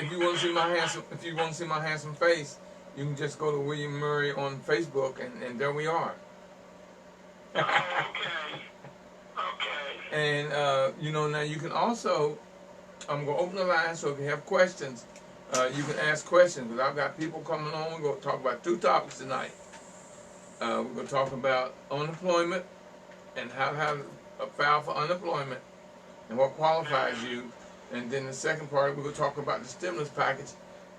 if you want to see my handsome face, you can just go to William Murray on Facebook, and there we are. Oh, okay. Okay. And now you can also, I'm gonna open the line, so if you have questions, you can ask questions. Because I've got people coming on. We're gonna talk about 2 topics tonight. We're gonna talk about unemployment and how to file for unemployment and what qualifies you. And then the second part, we're going to talk about the stimulus package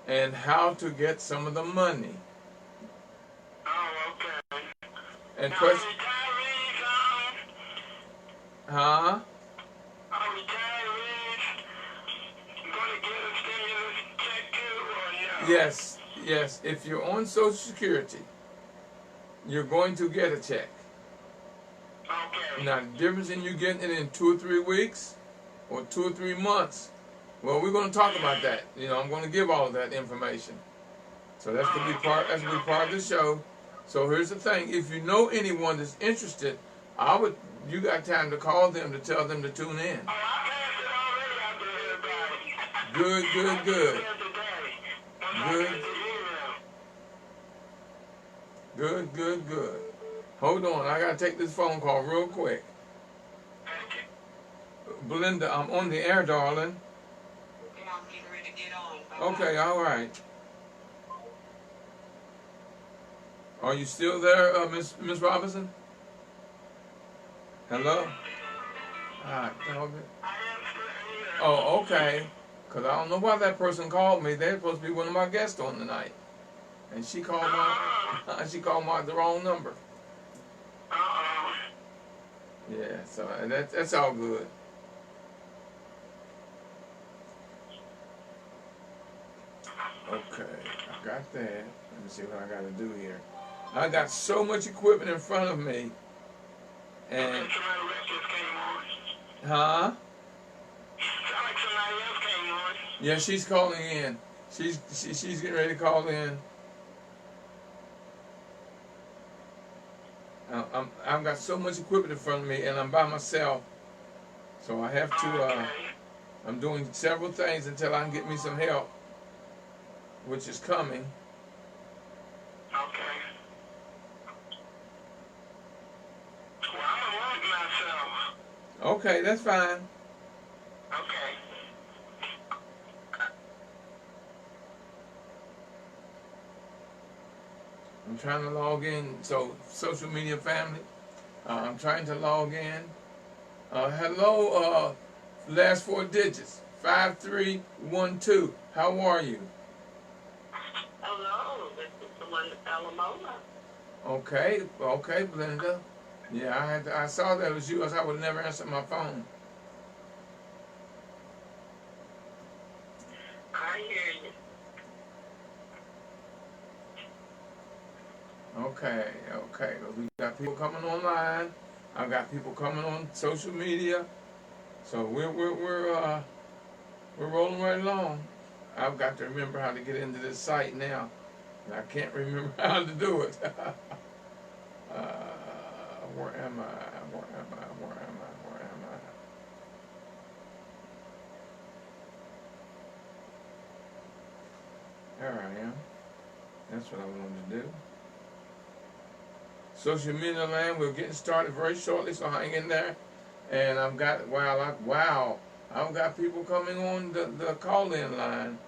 and how to get some of the money. Oh, okay. And now, question, retirees, huh? are retirees going to get a stimulus check too, or no? Yes. If you're on Social Security, you're going to get a check. Okay. Now, the difference in you getting it in 2 or 3 weeks or 2 or 3 months, well, we're going to talk about that. I'm going to give all of that information. So that's going to be part of the show. So here's the thing: if you know anyone that's interested, you got time to call them to tell them to tune in. Oh, I passed it already out to everybody. Good. Good. Hold on, I got to take this phone call real quick. Belinda, I'm on the air, darling. Okay, I'm getting ready to get on. Okay, all right. Are you still there, Miss Robinson? Hello? Ah, dog it. Oh, okay. Because I don't know why that person called me. They're supposed to be one of my guests on tonight. And she called my the wrong number. Yeah, so that's all good. Okay, I got that. Let me see what I got to do here. I got so much equipment in front of me. And huh? Yeah, she's calling in. She's getting ready to call in. I've got so much equipment in front of me, and I'm by myself, so I have to. I'm doing several things until I can get me some help, which is coming. Okay. Well, I'm gonna work myself. Okay, that's fine. Okay. I'm trying to log in. So, social media family, I'm trying to log in. Hello, last 4 digits, 5312. How are you? Hello, this is the one that Alamola. Okay, Belinda. Yeah, I saw that it was you, else I would never answer my phone. I hear you. Okay. We got people coming online. I've got people coming on social media. So we're rolling right along. I've got to remember how to get into this site now. And I can't remember how to do it. Where am I? There I am. That's what I wanted to do. Social media land, we're getting started very shortly, so hang in there. And I've got, I've got people coming on the call-in line.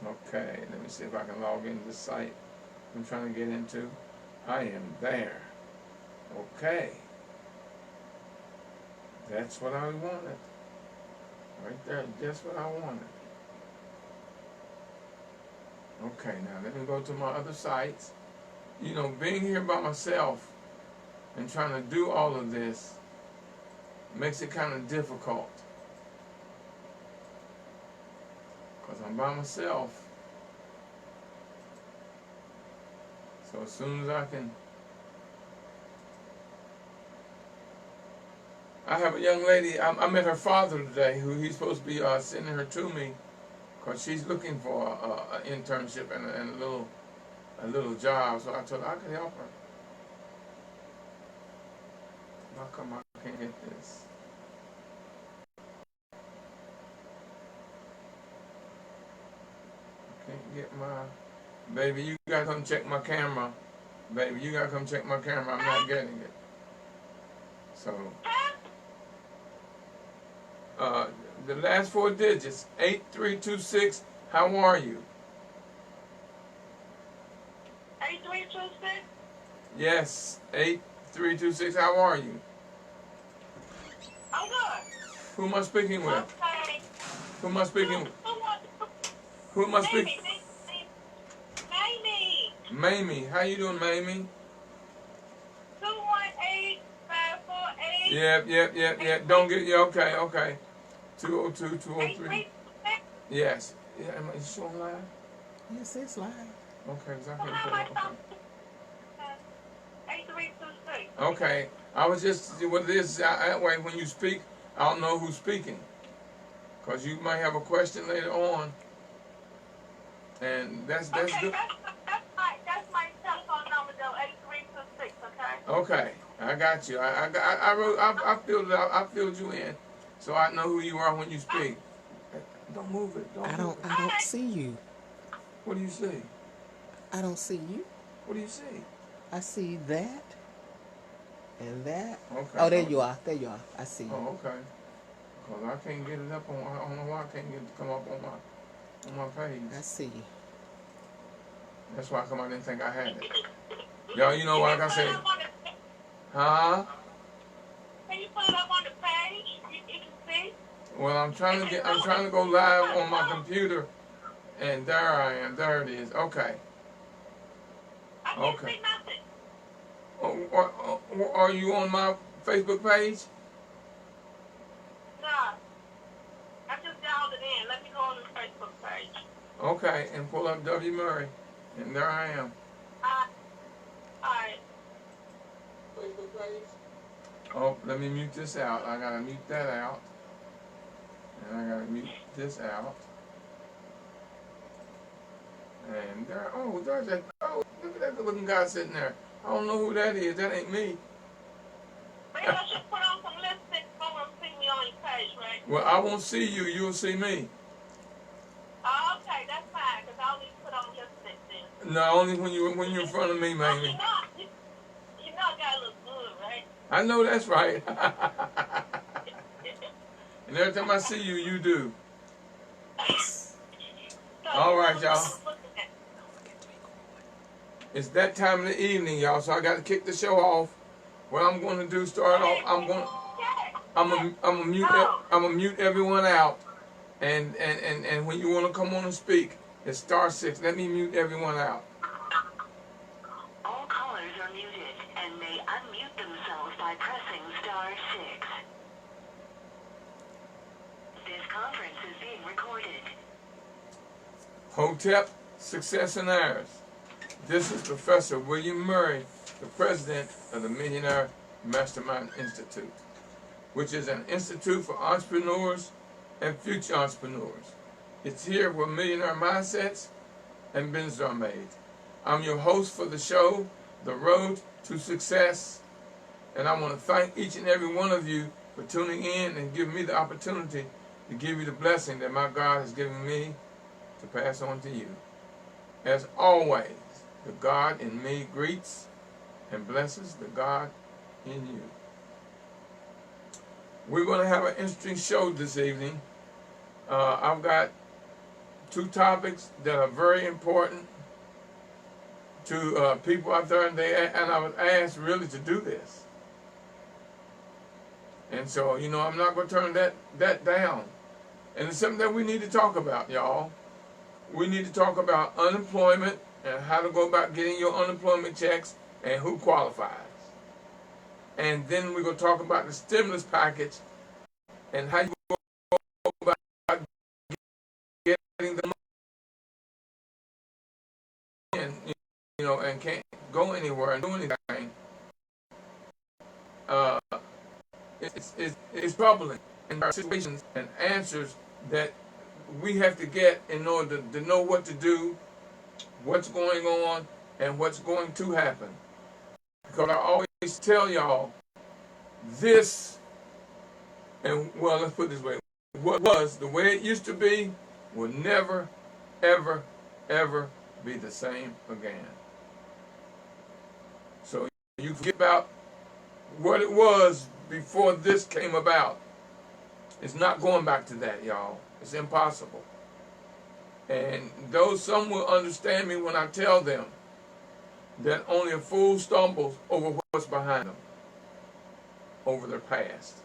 Okay, let me see if I can log into the site I'm trying to get into. I am there. Okay. That's what I wanted. Right there, just what I wanted. Okay, now let me go to my other sites. Being here by myself and trying to do all of this makes it kind of difficult. Because I'm by myself. So as soon as I can... I have a young lady, I met her father today, who he's supposed to be sending her to me, because she's looking for an internship and a little job, so I told her I could help her. How come I can't get this? I can't get my... Baby, you gotta come check my camera. Baby, you gotta come check my camera. I'm not getting it. So, the last 4 digits, 8326. How are you? 8326? Yes, 8326. How are you? I'm good. Who am I speaking with? Okay. Who am I speaking with? Who am I speaking? Mamie. Mamie. How you doing, Mamie? 218-548. Yep. Don't get you. Okay. 202, 203. Yes. Yeah, am I showing live? Yes, it's live. Okay, because I can't put it up. 8326. Okay. I was just, what it is, that way when you speak, I don't know who's speaking. Because you might have a question later on. And that's Okay, good. that's my telephone number though, 8326, okay? Okay, I got you. I filled it out. I filled you in, so I know who you are when you speak. Don't move it. I Move it. don't see you. What do you see? I don't see you. What do you see? I see that and that. Okay. Oh, there you are. There you are. I see you. Oh, okay. Cause I can't get it up on. I don't know why I can't get it to come up on my page. I see you. That's why I didn't think I had it. Y'all, you know what like I said? Huh? Can you put it up on the page? You can see? Well, I'm trying to go live on my computer, and there I am. There it is. Okay. I can't see nothing. Are you on my Facebook page? No. I just dialed it in. Let me go on the Facebook page. Okay, and pull up W. Murray, and there I am. Alright. Facebook page? Oh, let me mute this out. I gotta mute that out. And I gotta mute this out. And there, there's that, look at that good looking guy sitting there. I don't know who that is. That ain't me. Maybe I should put on some lipstick so you won't see me on your page, right? Well, I won't see you. You'll see me. Oh, okay, that's fine, because I'll need to put on lipstick then. No, only when you're in front of me, Oh, Mamie. you know I gotta look good, right? I know that's right. And every time I see you, you do. All right, y'all. It's that time of the evening, y'all. So I got to kick the show off. What I'm going to do, start off. I'm gonna mute everyone out. And when you want to come on and speak, it's *6. Let me mute everyone out. All callers are muted and may unmute themselves by pressing *6. This conference is being recorded. Hotep, Success and Errors. This is Professor William Murray, the president of the Millionaire Mastermind Institute, which is an institute for entrepreneurs and future entrepreneurs. It's here where millionaire mindsets and business are made. I'm your host for the show, The Road to Success, and I want to thank each and every one of you for tuning in and giving me the opportunity to give you the blessing that my God has given me to pass on to you. As always, the God in me greets and blesses the God in you. We're going to have an interesting show this evening. I've got 2 topics that are very important to people out there, and I was asked really to do this. And so, I'm not going to turn that down. And it's something that we need to talk about, y'all. We need to talk about unemployment and how to go about getting your unemployment checks and who qualifies. And then we're going to talk about the stimulus package and how you go about getting the money and can't go anywhere and do anything. It's troubling. And there are situations and answers that we have to get in order to know what to do, what's going on, and what's going to happen. Because I always tell y'all this, and well, let's put it this way, what was the way it used to be will never, ever, ever be the same again. So you forget about what it was before this came about. It's not going back to that, y'all. It's impossible. And though some will understand me when I tell them that only a fool stumbles over what's behind them, over their past.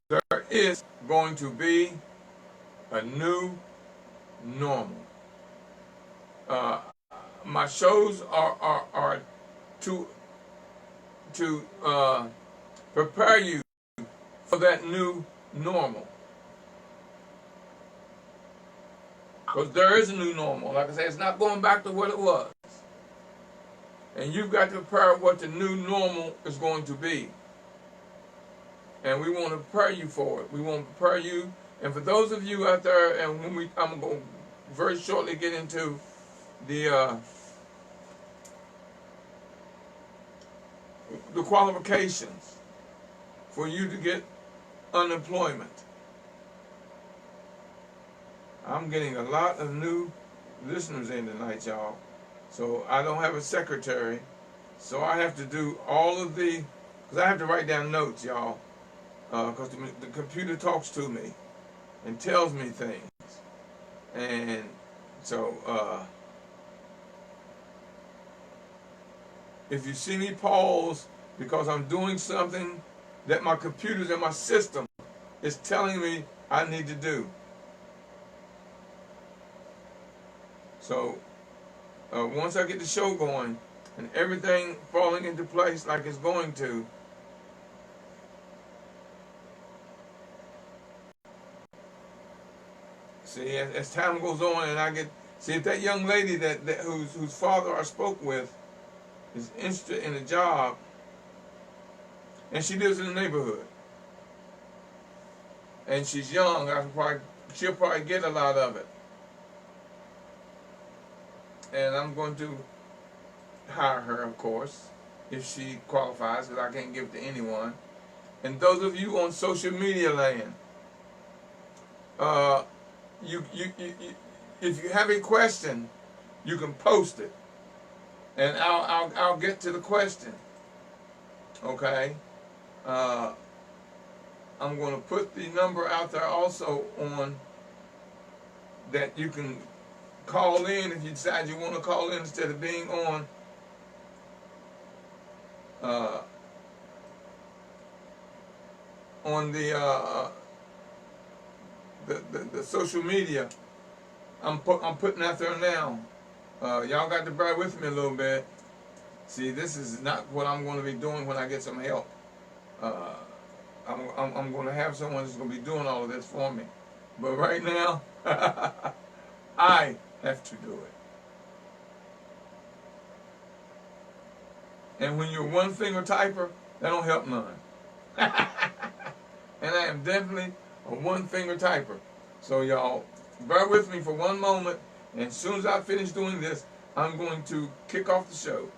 There is going to be a new normal. My shows are to prepare you for that new normal. Because there is a new normal. Like I say, it's not going back to what it was. And you've got to prepare what the new normal is going to be. And we want to prepare you for it. We want to prepare you. And for those of you out there, and when I'm going to very shortly get into the qualifications for you to get unemployment. I'm getting a lot of new listeners in tonight, y'all. So I don't have a secretary. So I have to do all of the, because I have to write down notes, y'all. Because the computer talks to me and tells me things. And so if you see me pause because I'm doing something that my computers and my system is telling me I need to do. So once I get the show going and everything falling into place like it's going to, see, as time goes on and I get, see, if that young lady whose father I spoke with is interested in a job and she lives in the neighborhood and she's young, she'll probably get a lot of it. And I'm going to hire her, of course, if she qualifies, because I can't give it to anyone. And those of you on social media land, if you have a question, you can post it, and I'll get to the question. Okay. I'm going to put the number out there also on that you can call in if you decide you want to call in instead of being on the social media. I'm putting out there now. Y'all got to bear with me a little bit. See, this is not what I'm going to be doing when I get some help. I'm going to have someone that's going to be doing all of this for me. But right now, I have to do it. And when you're one finger typer, that don't help none. And I am definitely a one finger typer. So y'all, bear with me for one moment, and as soon as I finish doing this, I'm going to kick off the show.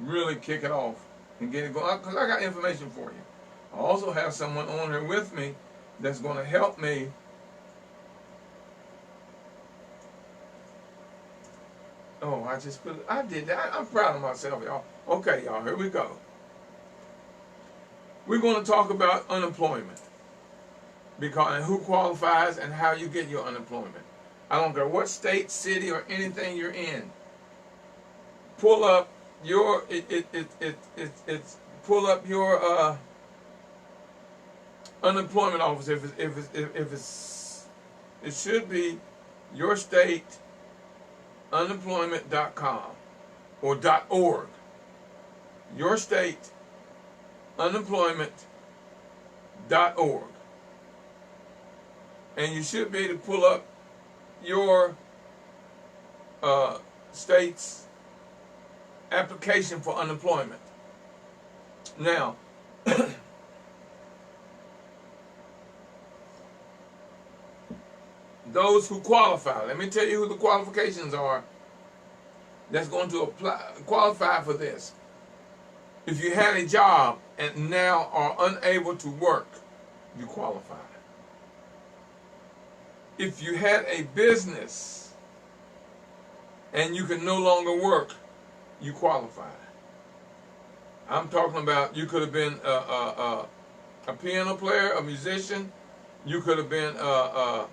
Really kick it off and get it going, because I got information for you. I also have someone on here with me that's going to help me I did that. I'm proud of myself, y'all. Okay, y'all, here we go. We're going to talk about unemployment. And who qualifies and how you get your unemployment. I don't care what state, city, or anything you're in. Pull up your unemployment office it should be your state unemployment.com or .org. Your state unemployment.org. And you should be able to pull up your state's application for unemployment. Now, those who qualify, let me tell you who the qualifications are that's going to qualify for this. If you had a job and now are unable to work, you qualify. If you had a business and you can no longer work, you qualify. I'm talking about you could have been a piano player, a musician. You could have been a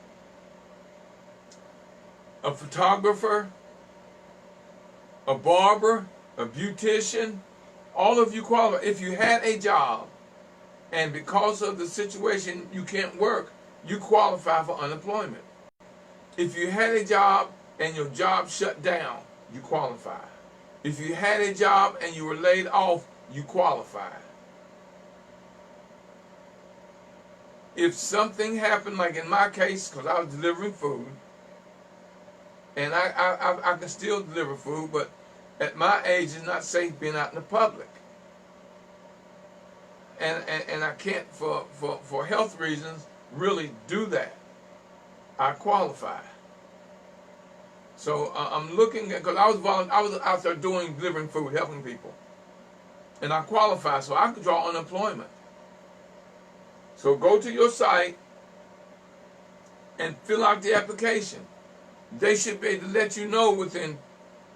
photographer, a barber, a beautician. All of you qualify. If you had a job and because of the situation you can't work, you qualify for unemployment. If you had a job and your job shut down, you qualify. If you had a job and you were laid off, you qualify. If something happened, like in my case, because I was delivering food, and I can still deliver food, but at my age it's not safe being out in the public. And I can't, for health reasons, really do that. I qualify. So I'm looking at, because I was out there delivering food, helping people. And I qualify, so I could draw unemployment. So go to your site and fill out the application. They should be able to let you know within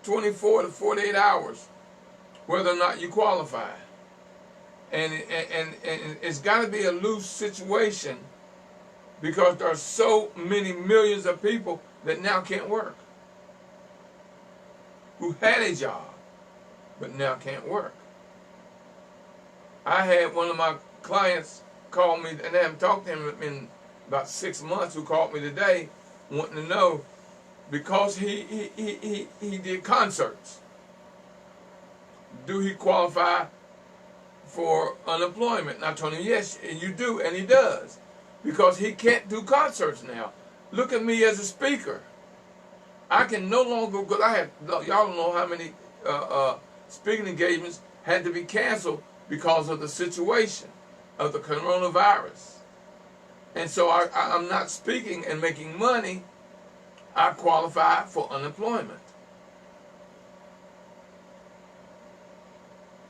24 to 48 hours whether or not you qualify. And it's got to be a loose situation because there are so many millions of people that now can't work, who had a job but now can't work. I had one of my clients call me, and I haven't talked to him in about 6 months, who called me today wanting to know, because he did concerts, do he qualify for unemployment? And I told him, yes, you do, and he does, because he can't do concerts now. Look at me as a speaker. I can no longer, because I had, y'all don't know how many speaking engagements had to be canceled because of the situation of the coronavirus. And so I'm not speaking and making money. I qualify for unemployment.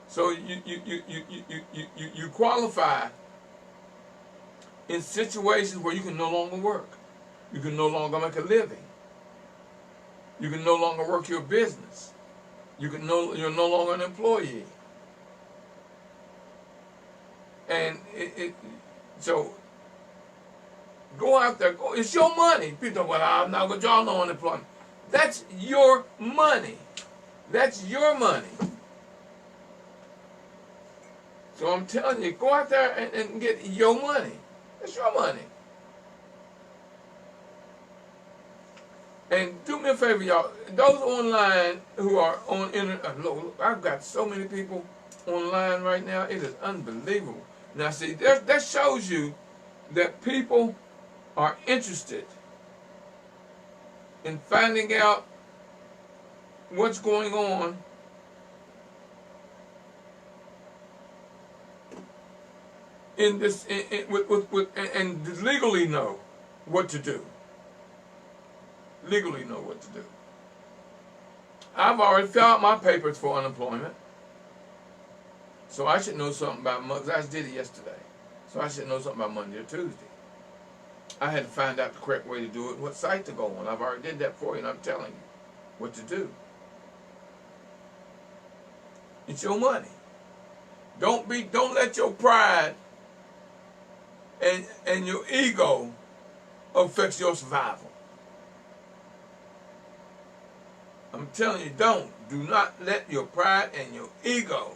So you qualify in situations where you can no longer work. You can no longer make a living. You can no longer work your business. You're no longer an employee. And so go out there. It's your money. People go, well, I'm not going to draw no unemployment. That's your money. That's your money. So I'm telling you, go out there and get your money. It's your money. And do me a favor, y'all. Those online who are on internet, I've got so many people online right now. It is unbelievable. Now, see, that shows you that people are interested in finding out what's going on in this, and legally know what to do. Legally know what to do. I've already filled out my papers for unemployment, so I should know something about Monday. I just did it yesterday, so I should know something about Monday or Tuesday. I had to find out the correct way to do it, what site to go on. I've already did that for you, and I'm telling you what to do. It's your money. Don't let your pride and your ego affect your survival. I'm telling you, do not let your pride and your ego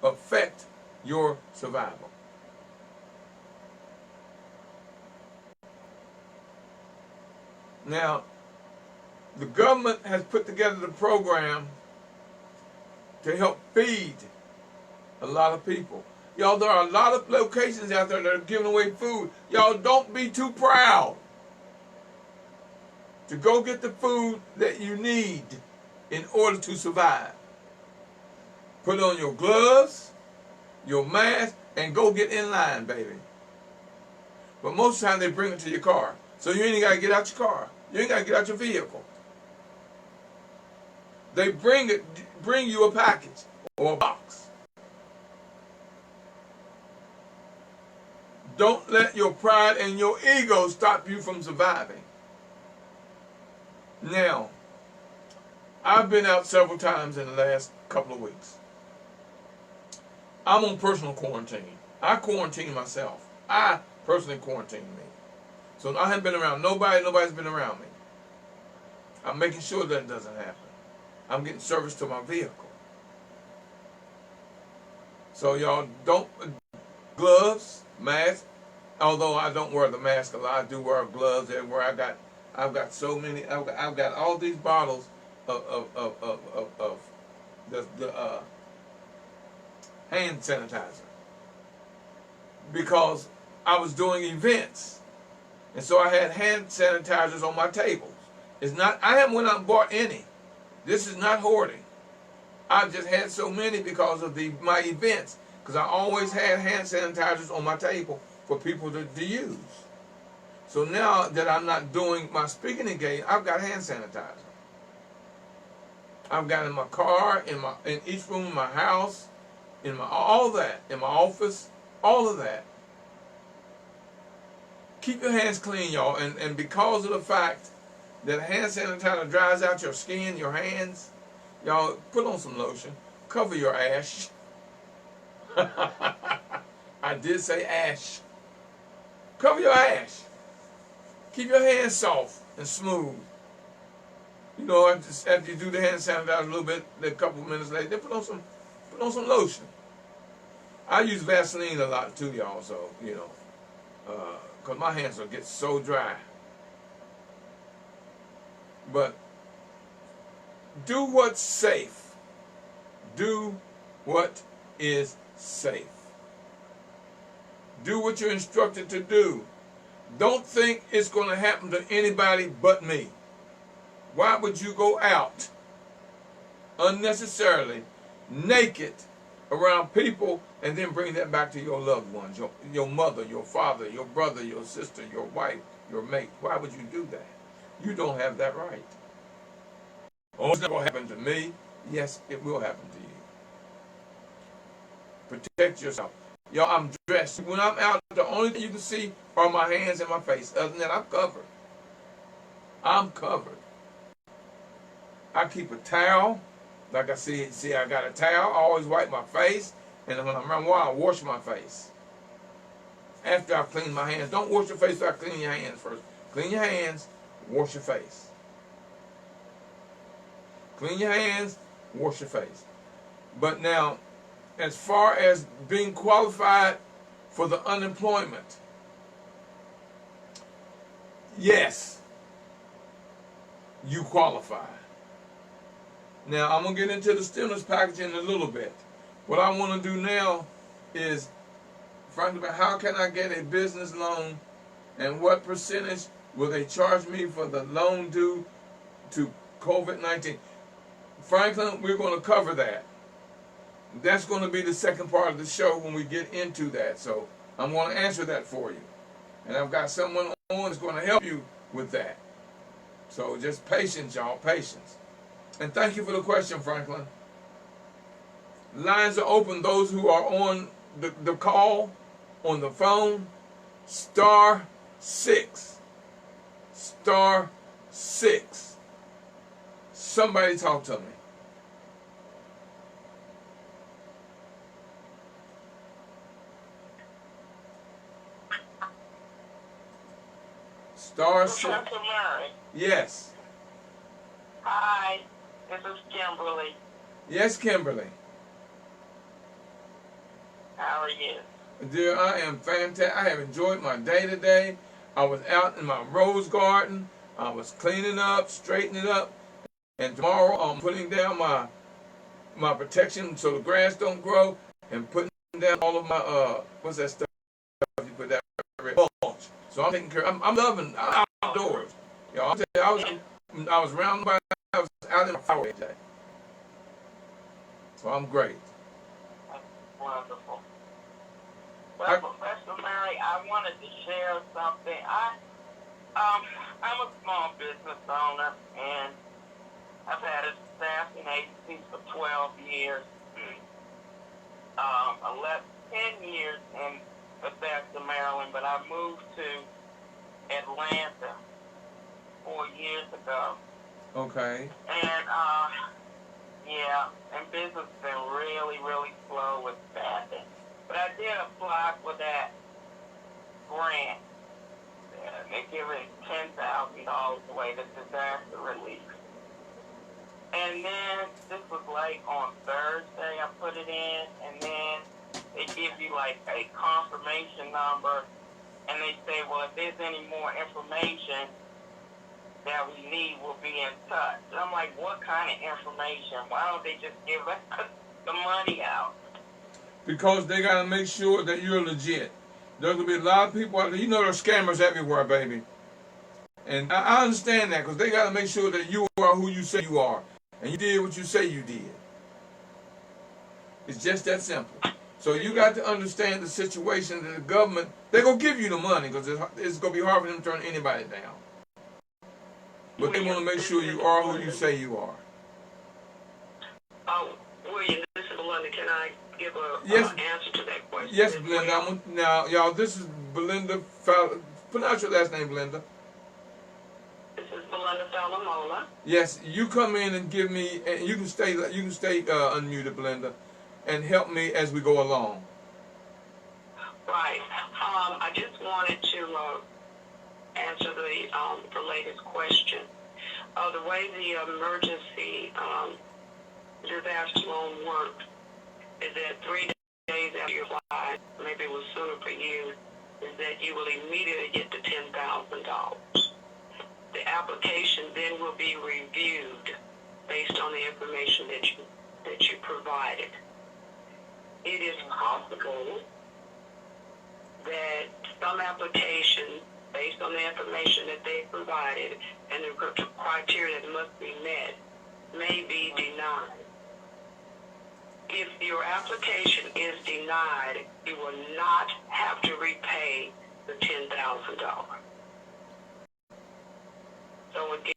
affect your survival. Now, the government has put together the program to help feed a lot of people. Y'all, there are a lot of locations out there that are giving away food. Y'all, don't be too proud to go get the food that you need in order to survive. Put on your gloves, your mask, and go get in line, baby. But most of the time they bring it to your car. So you ain't got to get out your car. You ain't got to get out your vehicle. They bring you a package or a box. Don't let your pride and your ego stop you from surviving. Now, I've been out several times in the last couple of weeks. I'm on personal quarantine. I quarantine myself. I personally quarantine me. So I haven't been around nobody. Nobody's been around me. I'm making sure that doesn't happen. I'm getting service to my vehicle. So y'all don't, gloves, mask. Although I don't wear the mask a lot, I do wear gloves everywhere. I've got so many. I've got all these bottles of the hand sanitizer because I was doing events, and so I had hand sanitizers on my tables. It's not. I haven't went out and bought any. This is not hoarding. I just had so many because of my events. Because I always had hand sanitizers on my table for people to use. So now that I'm not doing my speaking engagement, I've got hand sanitizer. I've got in my car, in each room in my house, all that, in my office, all of that. Keep your hands clean, y'all, and because of the fact that hand sanitizer dries out your skin, your hands, y'all put on some lotion, cover your ash. I did say ash. Cover your ash. Keep your hands soft and smooth. You know, after you do the hand sanitizer a little bit, a couple of minutes later, then put on some lotion. I use Vaseline a lot too, y'all. So you know, because my hands will get so dry. But do what's safe. Do what is safe. Do what you're instructed to do. Don't think it's going to happen to anybody but me. Why would you go out unnecessarily naked around people and then bring that back to your loved ones, your mother, your father, your brother, your sister, your wife, your mate? Why would you do that? You don't have that right. Oh, it's not going to happen to me. Yes, it will happen to you. Protect yourself. Y'all, I'm dressed. When I'm out, the only thing you can see are my hands and my face. Other than that, I'm covered. I'm covered. I keep a towel. Like I see, I got a towel. I always wipe my face. And when I'm around water, I wash my face. After I clean my hands. Don't wash your face without cleaning your hands first. Clean your hands, wash your face. Clean your hands, wash your face. But now, as far as being qualified for the unemployment, yes, you qualify. Now, I'm going to get into the stimulus package in a little bit. What I want to do now is, frankly, how can I get a business loan and what percentage will they charge me for the loan due to COVID-19? Franklin, we're going to cover that. That's going to be the second part of the show when we get into that. So I'm going to answer that for you. And I've got someone on that's going to help you with that. So just patience, y'all, patience. And thank you for the question, Franklin. Lines are open. Those who are on the call, on the phone, *6. *6. Somebody talk to me. *6. Professor Murray. Yes. Hi, this is Kimberly. Yes, Kimberly. How are you? Dear, I am fantastic. I have enjoyed my day today. I was out in my rose garden. I was cleaning up, straightening up. And tomorrow I'm putting down my protection so the grass don't grow and putting down all of my, what's that stuff you put down? Mulch. So I'm taking care. I'm loving outdoors. Y'all, I was around by. I was out in my flower today. So I'm great. That's wonderful. Well, Professor Murray, I wanted to share something. I'm a small business owner, and I've had a staffing agency for 12 years. 10 years in Bethesda, Maryland, but I moved to Atlanta 4 years ago. Okay. And, yeah, and business has been really, really slow with staffing. But I did apply for that grant. They're giving $10,000 away to disaster relief. And then this was like on Thursday I put it in, and then they give you like a confirmation number, and they say, well, if there's any more information that we need, we'll be in touch. And I'm like, what kind of information? Why don't they just give us the money out? Because they got to make sure that you're legit. There's going to be a lot of people out there. You know there's scammers everywhere, baby. And I understand that because they got to make sure that you are who you say you are. And you did what you say you did. It's just that simple. So you got to understand the situation that the government, they're going to give you the money because it's going to be hard for them to turn anybody down. But they want to make sure you are who you say you are. Oh, William, this is Belinda. Can I give a Yes. answer to that question? Yes, Belinda. Now, y'all, this is Belinda. Pronounce your last name, Belinda. This is Belinda Falamola. Yes, you come in and give me, and you can stay unmuted, Belinda, and help me as we go along. Right. I just wanted to answer the latest question. The way the emergency disaster loan works is that 3 days after you apply, maybe it was sooner for you, is that you will immediately get the $10,000. The application then will be reviewed based on the information that you provided. It is possible that some applications, based on the information that they provided and the criteria that must be met, may be denied. If your application is denied, you will not have to repay the $10,000. So again,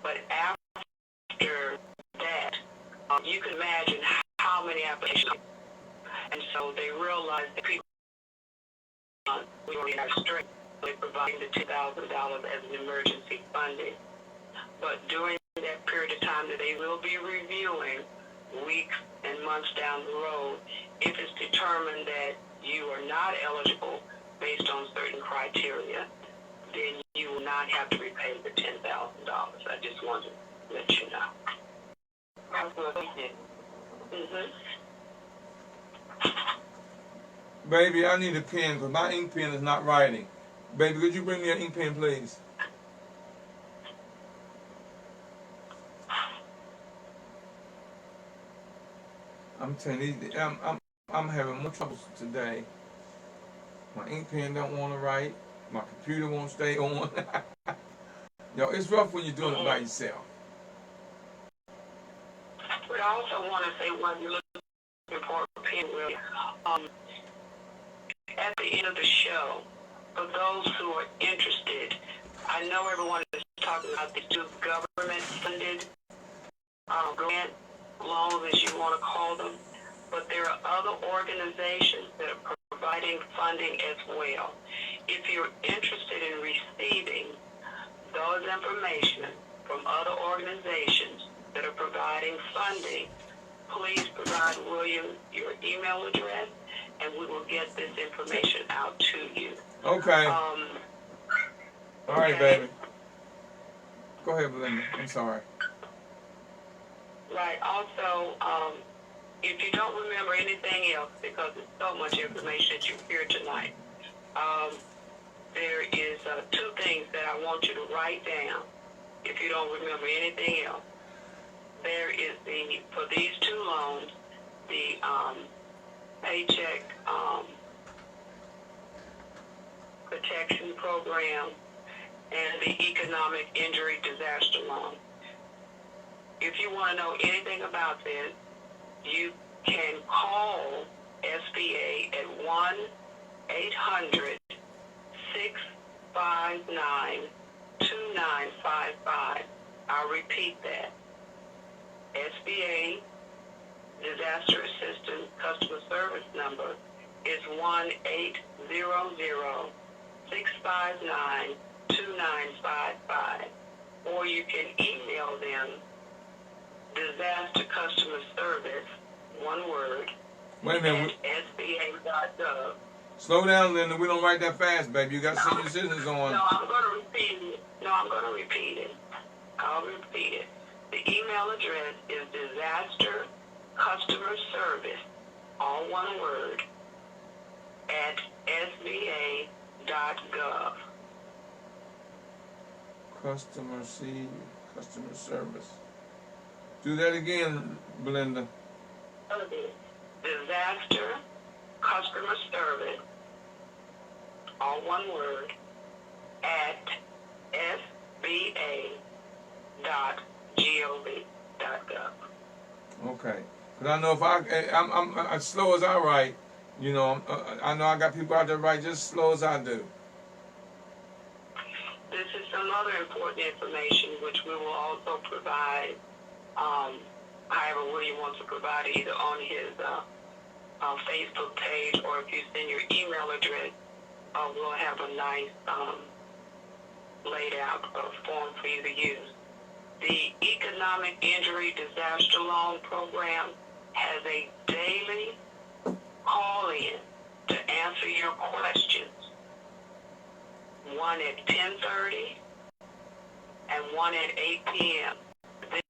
but after that, you can imagine how many applications. And so they realized that people we were in our strength, so they're providing the $2,000 as an emergency funding. But during that period of time that they will be reviewing, weeks and months down the road, if it's determined that you are not eligible based on certain criteria, then you will not have to repay the $10,000. I just wanted to let you know. Baby, I need a pen because my ink pen is not writing. Baby, could you bring me an ink pen, please? I'm telling you, I'm having more trouble today. My ink pen don't want to write. My computer won't stay on. Yo, it's rough when you're doing it by yourself. But I also want to say when you're looking for a pen, at the end of the show, for those who are interested, I know everyone is talking about these two government-funded grant loans, as you want to call them, but there are other organizations that are providing funding as well. If you're interested in receiving those information from other organizations that are providing funding, please provide William your email address, and we will get this information out to you. Okay. All right, okay. baby. Go ahead, Belinda. I'm sorry. Right. Also, if you don't remember anything else, because there's so much information that you hear tonight, there is two things that I want you to write down. If you don't remember anything else, there is for these two loans, the Paycheck Protection Program and the Economic Injury Disaster Loan. If you want to know anything about this, you can call SBA at 1-800-659-29 2955. I'll repeat that. SBA Disaster Assistance Customer Service number is 1-800-659-2955. Or you can email them disaster customer service, one word, Wait a minute. at sba.gov. Slow down, Linda. We don't write that fast, baby. You got senior citizens on. No, I'm going to repeat it. I'll repeat it. The email address is disaster customer service, all one word, at sba.gov. Customer service. Do that again, Belinda. Disaster customer service, all one word, at sba.gov. Okay. Because I know if I'm as slow as I write, you know, I know I got people out there write just as slow as I do. This is some other important information which we will also provide, however William wants to provide, either on his Facebook page, or if you send your email address, we'll have a nice laid out form for you to use. The Economic Injury Disaster Loan Program has a daily call-in to answer your questions. One at 10:30 and one at 8 p.m.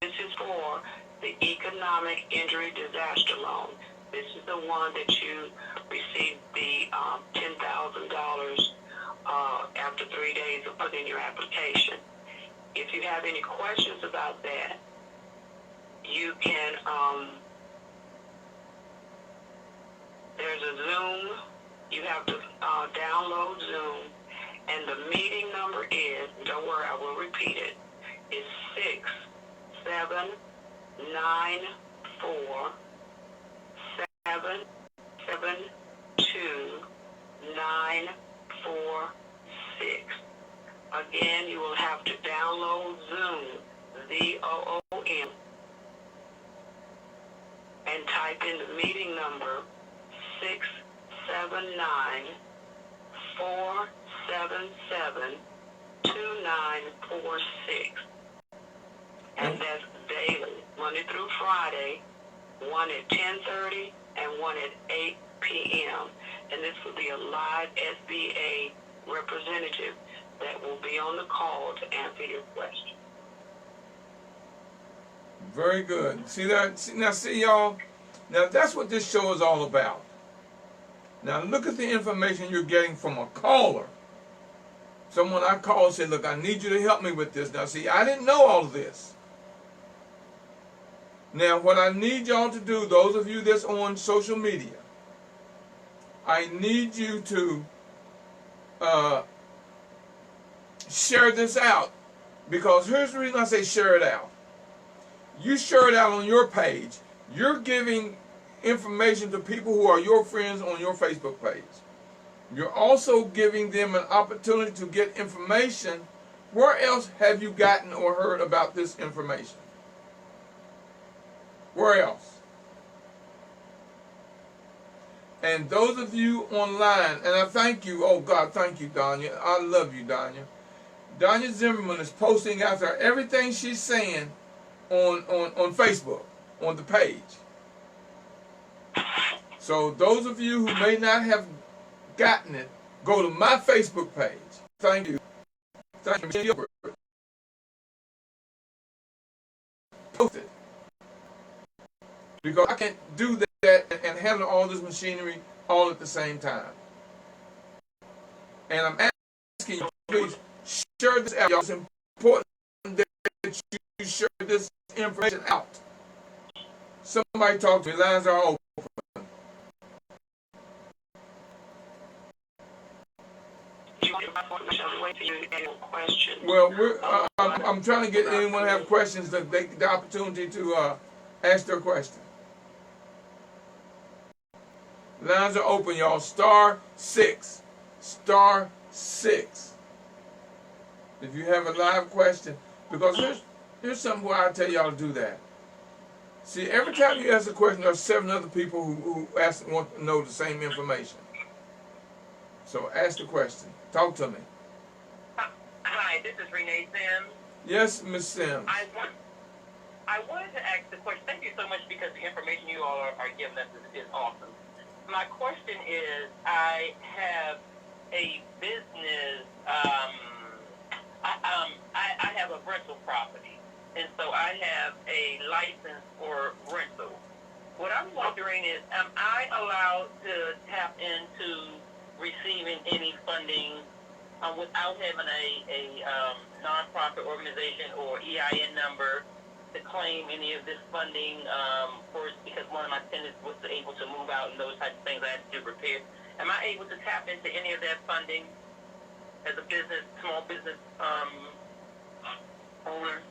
This is for the Economic Injury Disaster Loan. This is the one that you receive the $10,000 after 3 days of putting in your application. If you have any questions about that, you can, there's a Zoom. You have to download Zoom. And the meeting number is, don't worry, I will repeat it, is 6794772-946. Again, you will have to download Zoom, Z-O-O-M, and type in the meeting number 679-477-2946. And that's daily, Monday through Friday, one at 10:30 and one at 8 p.m. And this will be a live SBA representative that will be on the call to answer your question. Very good. See that? See y'all? Now that's what this show is all about. Now look at the information you're getting from a caller. Someone I called said, look, I need you to help me with this. Now see, I didn't know all of this. Now what I need y'all to do, those of you that's on social media, I need you to share this out. Because here's the reason I say share it out. You share it out on your page. You're giving information to people who are your friends on your Facebook page. You're also giving them an opportunity to get information. Where else have you gotten or heard about this information? Where else? And those of you online, and I thank you, oh God, thank you, Danya. I love you, Danya. Danya Zimmerman is posting out there everything she's saying on Facebook, on the page. So those of you who may not have gotten it, go to my Facebook page. Thank you. Thank you. Post it. Because I can't do that and handle all this machinery all at the same time. And I'm asking you, please share this out. It's important that you share this information out. Somebody talk to me. Lines are open. Well, I'm trying to get anyone to have questions that they the opportunity to ask their question. Lines are open, y'all. *6. *6. If you have a live question, because here's something where I tell y'all to do that. See, every time you ask a question, there's 7 other people who want to know the same information. So ask the question. Talk to me. Hi, this is Renee Sims. Yes, Miss Sims. I wanted to ask the question. Thank you so much because the information you all are giving us is awesome. My question is, I have a business. I have a rental property, and so I have a license for rental. What I'm wondering is, am I allowed to tap into receiving any funding without having a nonprofit organization or EIN number to claim any of this funding because one of my tenants was able to move out and those types of things I had to do repairs. Am I able to tap into any of that funding as a business, small business owner?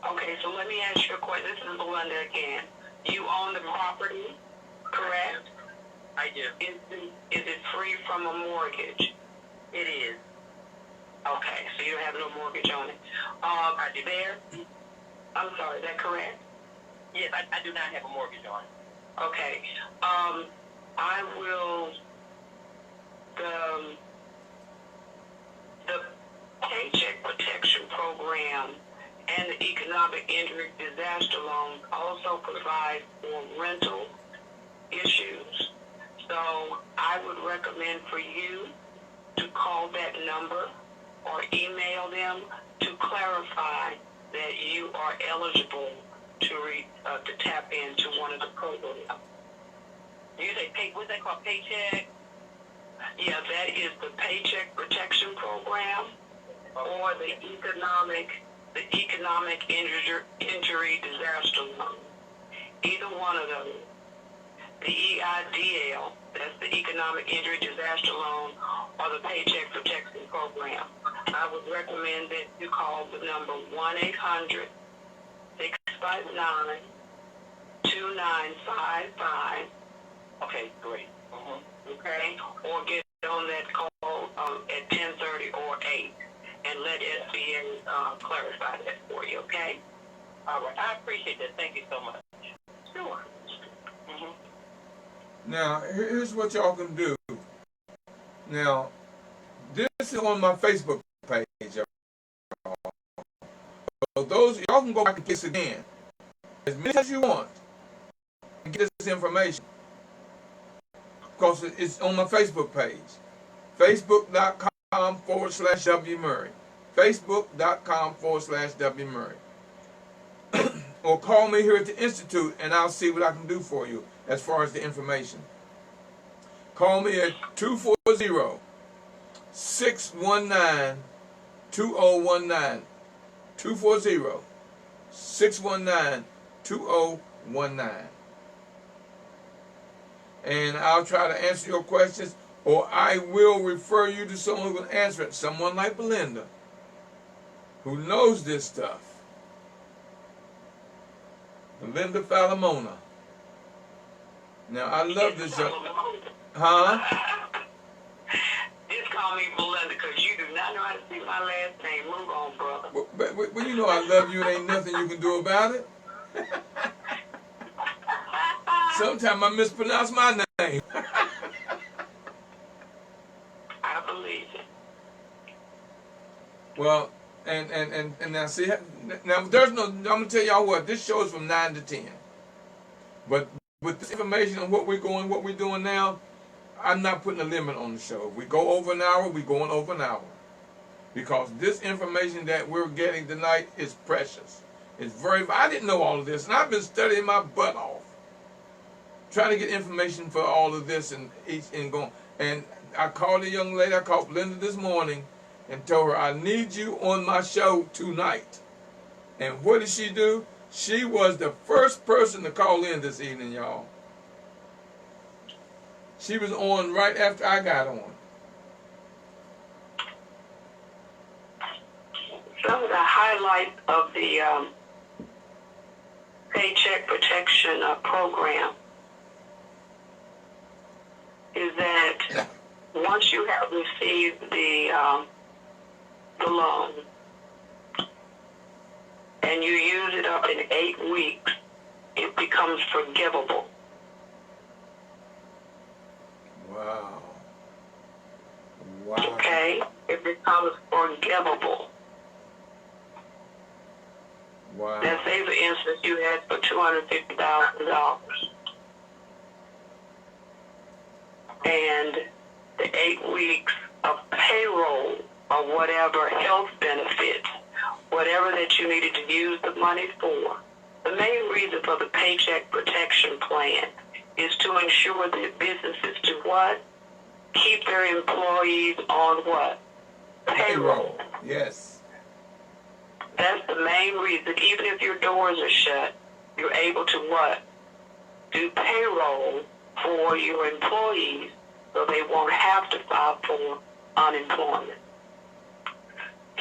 Okay, so let me ask you a question. This is Belinda again. You own the property, correct? I do. Is it free from a mortgage? It is. Okay, so you have no mortgage on it. I do. I'm sorry, is that correct? Yes, I do not have a mortgage on it. Okay. I will, the Paycheck Protection Program and the Economic Injury Disaster Loans also provide for rental issues. So I would recommend for you to call that number or email them to clarify that you are eligible to tap into one of the programs. You say what's that called? Paycheck? Yeah, that is the Paycheck Protection Program or the Economic Injury Disaster Loan. Either one of those. The EIDL, that's the Economic Injury Disaster Loan, or the Paycheck Protection Program. I would recommend that you call the number 1-800-659-2955. Okay, great. Okay? Or get on that call at 10:30 or 8 and let SBA clarify that for you, okay? All right. I appreciate that. Thank you so much. Sure. Now, here's what y'all can do. Now, this is on my Facebook page, y'all. So those, y'all can go back and get this again. As many as you want and get this information. Because it's on my Facebook page. Facebook.com/W Murray. Facebook.com/W Murray. Or call me here at the Institute and I'll see what I can do for you as far as the information. Call me at 240-619-2019. 240-619-2019. And I'll try to answer your questions, or I will refer you to someone who can answer it. Someone like Belinda, who knows this stuff. Belinda Falamona. Now, I love this young... Huh? Just call me Belinda, because you do not know how to say my last name. Move on, brother. Well, you know I love you and ain't nothing you can do about it. Sometimes I mispronounce my name. I believe it. Well, and now see, now there's no, I'm going to tell y'all what, this show is from 9 to 10. But with this information on what we're doing now, I'm not putting a limit on the show. If we go over an hour, we're going over an hour. Because this information that we're getting tonight is precious. It's I didn't know all of this, and I've been studying my butt off, trying to get information for all of this and going. And I called a young lady, I called Belinda this morning, and told her, I need you on my show tonight. And what did she do? She was the first person to call in this evening, y'all. She was on right after I got on. Some of the highlights of the Paycheck Protection Program is that once you have received the the loan and you use it up in 8 weeks, it becomes forgivable. Wow. Wow. Okay? It becomes forgivable. Wow. Now, say, for instance, you had for $250,000. And the 8 weeks of payroll or whatever health benefits, whatever that you needed to use the money for. The main reason for the Paycheck Protection Plan is to ensure that businesses do what? Keep their employees on what? Payroll. Yes. That's the main reason. Even if your doors are shut, you're able to what? Do payroll for your employees so they won't have to file for unemployment.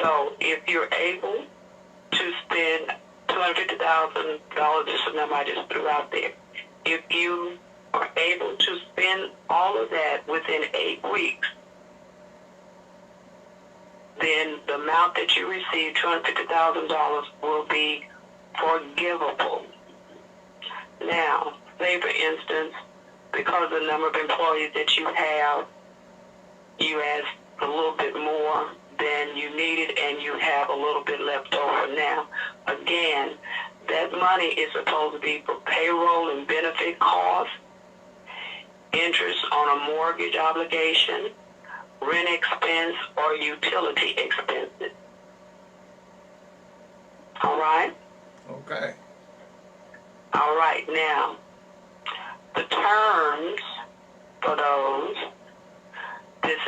So if you're able to spend $250,000, just a number I just threw out there, if you are able to spend all of that within 8 weeks, then the amount that you receive, $250,000, will be forgivable. Now, say for instance, because of the number of employees that you have, you ask a little bit more than you needed and you have a little bit left over. Now, again, that money is supposed to be for payroll and benefit costs, interest on a mortgage obligation, rent expense, or utility expenses. All right? Okay. All right. Now, the terms for those,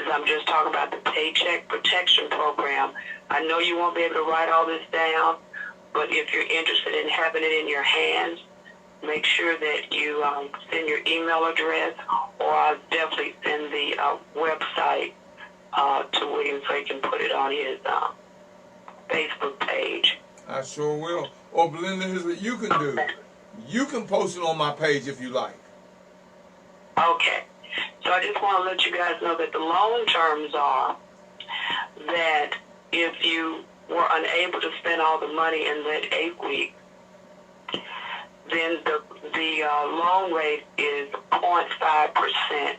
I'm just talking about the Paycheck Protection Program. I know you won't be able to write all this down, but if you're interested in having it in your hands, make sure that you send your email address, or I'll definitely send the website to William so he can put it on his Facebook page. I sure will. Or Belinda, here's what you can do. You can post it on my page if you like. Okay. So I just want to let you guys know that the loan terms are that if you were unable to spend all the money in that 8 weeks, then the loan rate is 0.5%,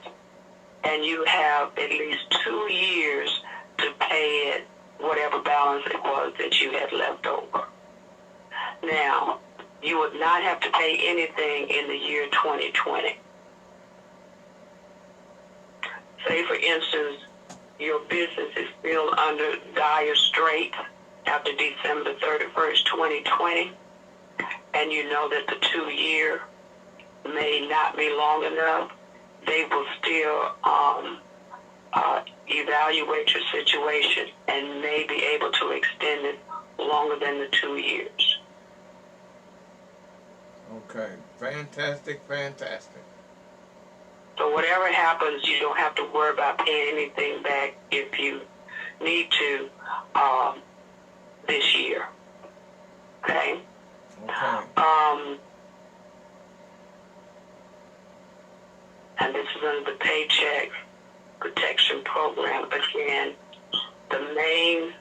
and you have at least 2 years to pay it, whatever balance it was that you had left over. Now, you would not have to pay anything in the year 2020. Say, for instance, your business is still under dire straits after December 31st, 2020, and you know that the 2-year may not be long enough, they will still evaluate your situation and may be able to extend it longer than the 2 years. Okay. Fantastic, fantastic. So whatever happens, you don't have to worry about paying anything back if you need to this year. Okay? Okay. And this is under the Paycheck Protection Program. Again, the main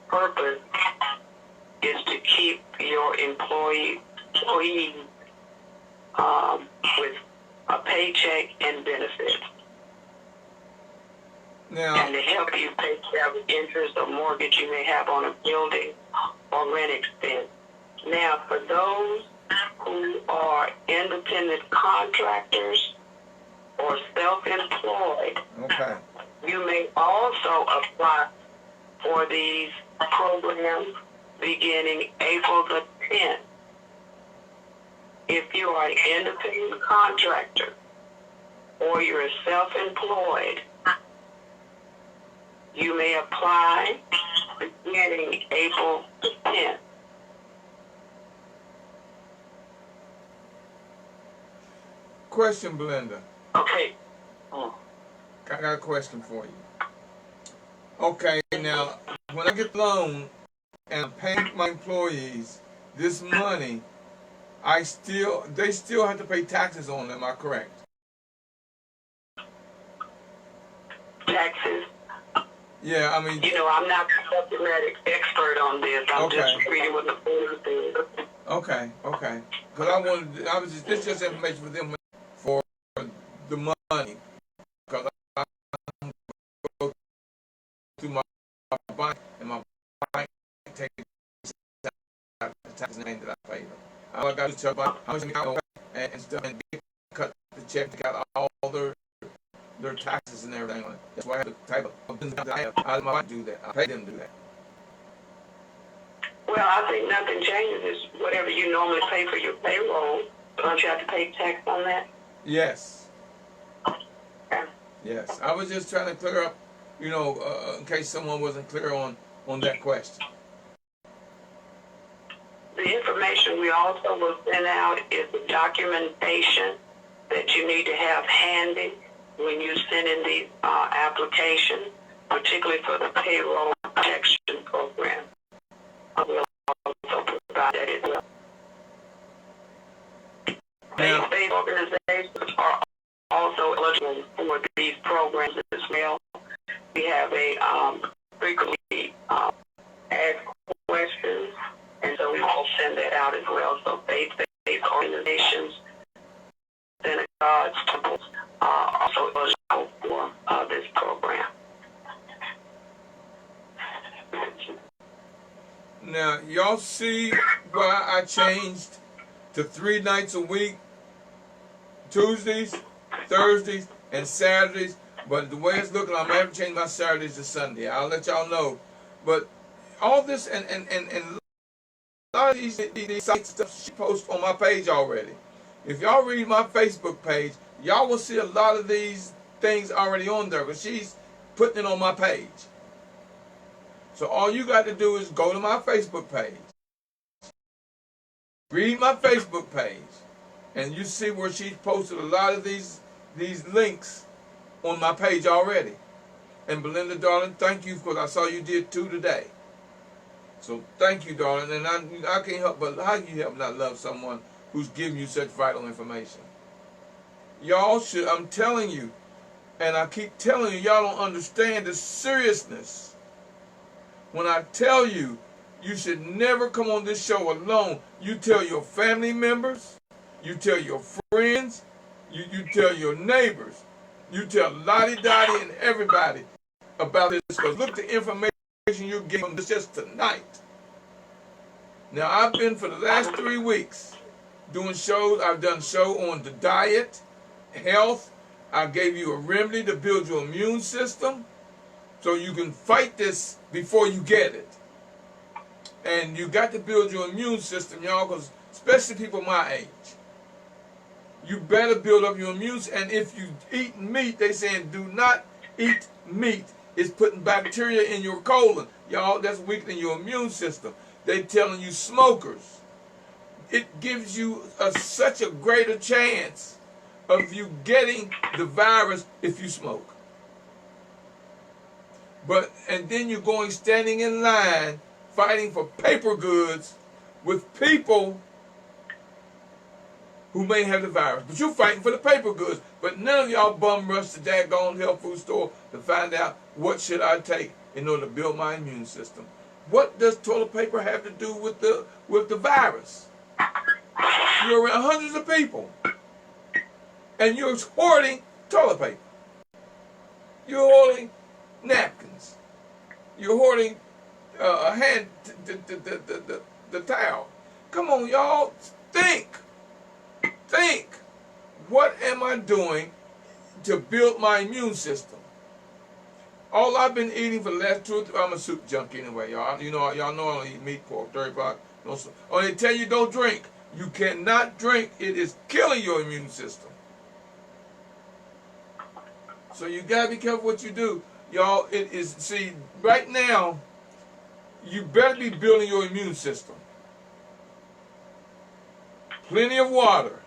purpose is to keep your employees with a paycheck and benefits. Now, And to help you pay care of interest or mortgage you may have on a building or rent expense. Now, for those who are independent contractors or self-employed, okay. you may also apply for these programs beginning April the 10th. If you are an independent contractor or you're self-employed, you may apply beginning April the 10th. Question, Belinda. Okay. I got a question for you. Okay, now, when I get the loan and I'm paying my employees this money, they still have to pay taxes on them, am I correct? Taxes? Yeah, I mean, You know, I'm not a subject matter expert on this. I'm Okay. just reading what the board says. okay. Because this just information for them for the money. Because I go through my bank, and my bank takes out the tax name that I paid them. All I got to tell about how much I owe and stuff, and they cut the check, they got all their taxes and everything on it. That's why I have the type of business that I have. I let my bank do that. I pay them to do that. Well, I think nothing changes. Is whatever you normally pay for your payroll. Don't you have to pay tax on that? Yes. Okay. Yes. I was just trying to clear up, in case someone wasn't clear on that question. The information we also will send out is the documentation that you need to have handy when you send in these applications, particularly for the payroll protection program. We'll also provide that as well. Now, Faith-based organizations are also eligible for these programs as well. We have a frequently asked questions, and so we will send that out as well. So faith-based organizations, synagogues, temples are also eligible for this program. now, y'all see why I changed to 3 nights a week, Tuesdays, Thursdays, and Saturdays. But the way it's looking, I'm going to change my Saturdays to Sunday. I'll let y'all know. But all this and a lot of these sites stuff she posts on my page already. If y'all read my Facebook page, y'all will see a lot of these things already on there. But she's putting it on my page. So all you got to do is go to my Facebook page, read my Facebook page, and you see where she's posted a lot of these links on my page already. And Belinda, darling, thank you, because I saw you did 2 today. So thank you, darling. And I can't help but, how can you help not love someone who's giving you such vital information? Y'all should, I'm telling you, and I keep telling you, y'all don't understand the seriousness. When I tell you, you should never come on this show alone. You tell your family members, you tell your friends, you tell your neighbors, you tell Lottie Dottie and everybody about this, because look at the information you're getting just tonight. Now, I've been for the last 3 weeks doing shows. I've done a show on the diet, health. I gave you a remedy to build your immune system so you can fight this before you get it. And you got to build your immune system, y'all, because especially people my age. You better build up your immune system. And if you eat meat, they saying do not eat meat. It's putting bacteria in your colon. Y'all, that's weakening your immune system. They telling you smokers. It gives you such a greater chance of you getting the virus if you smoke. And then you're going standing in line fighting for paper goods with people who may have the virus. But you're fighting for the paper goods. But none of y'all bum rush the daggone health food store to find out what should I take in order to build my immune system. What does toilet paper have to do with the virus? You're around hundreds of people, and you're hoarding toilet paper. You're hoarding napkins. You're hoarding the towel. Come on, y'all, think. What am I doing to build my immune system? All I've been eating for the last 2 or 3, I'm a soup junkie anyway, y'all. Y'all know I don't eat meat, pork, dairy product. No, oh, they tell you don't drink. You cannot drink. It is killing your immune system. So you gotta be careful what you do, y'all. It is, see, right now, you better be building your immune system. Plenty of water,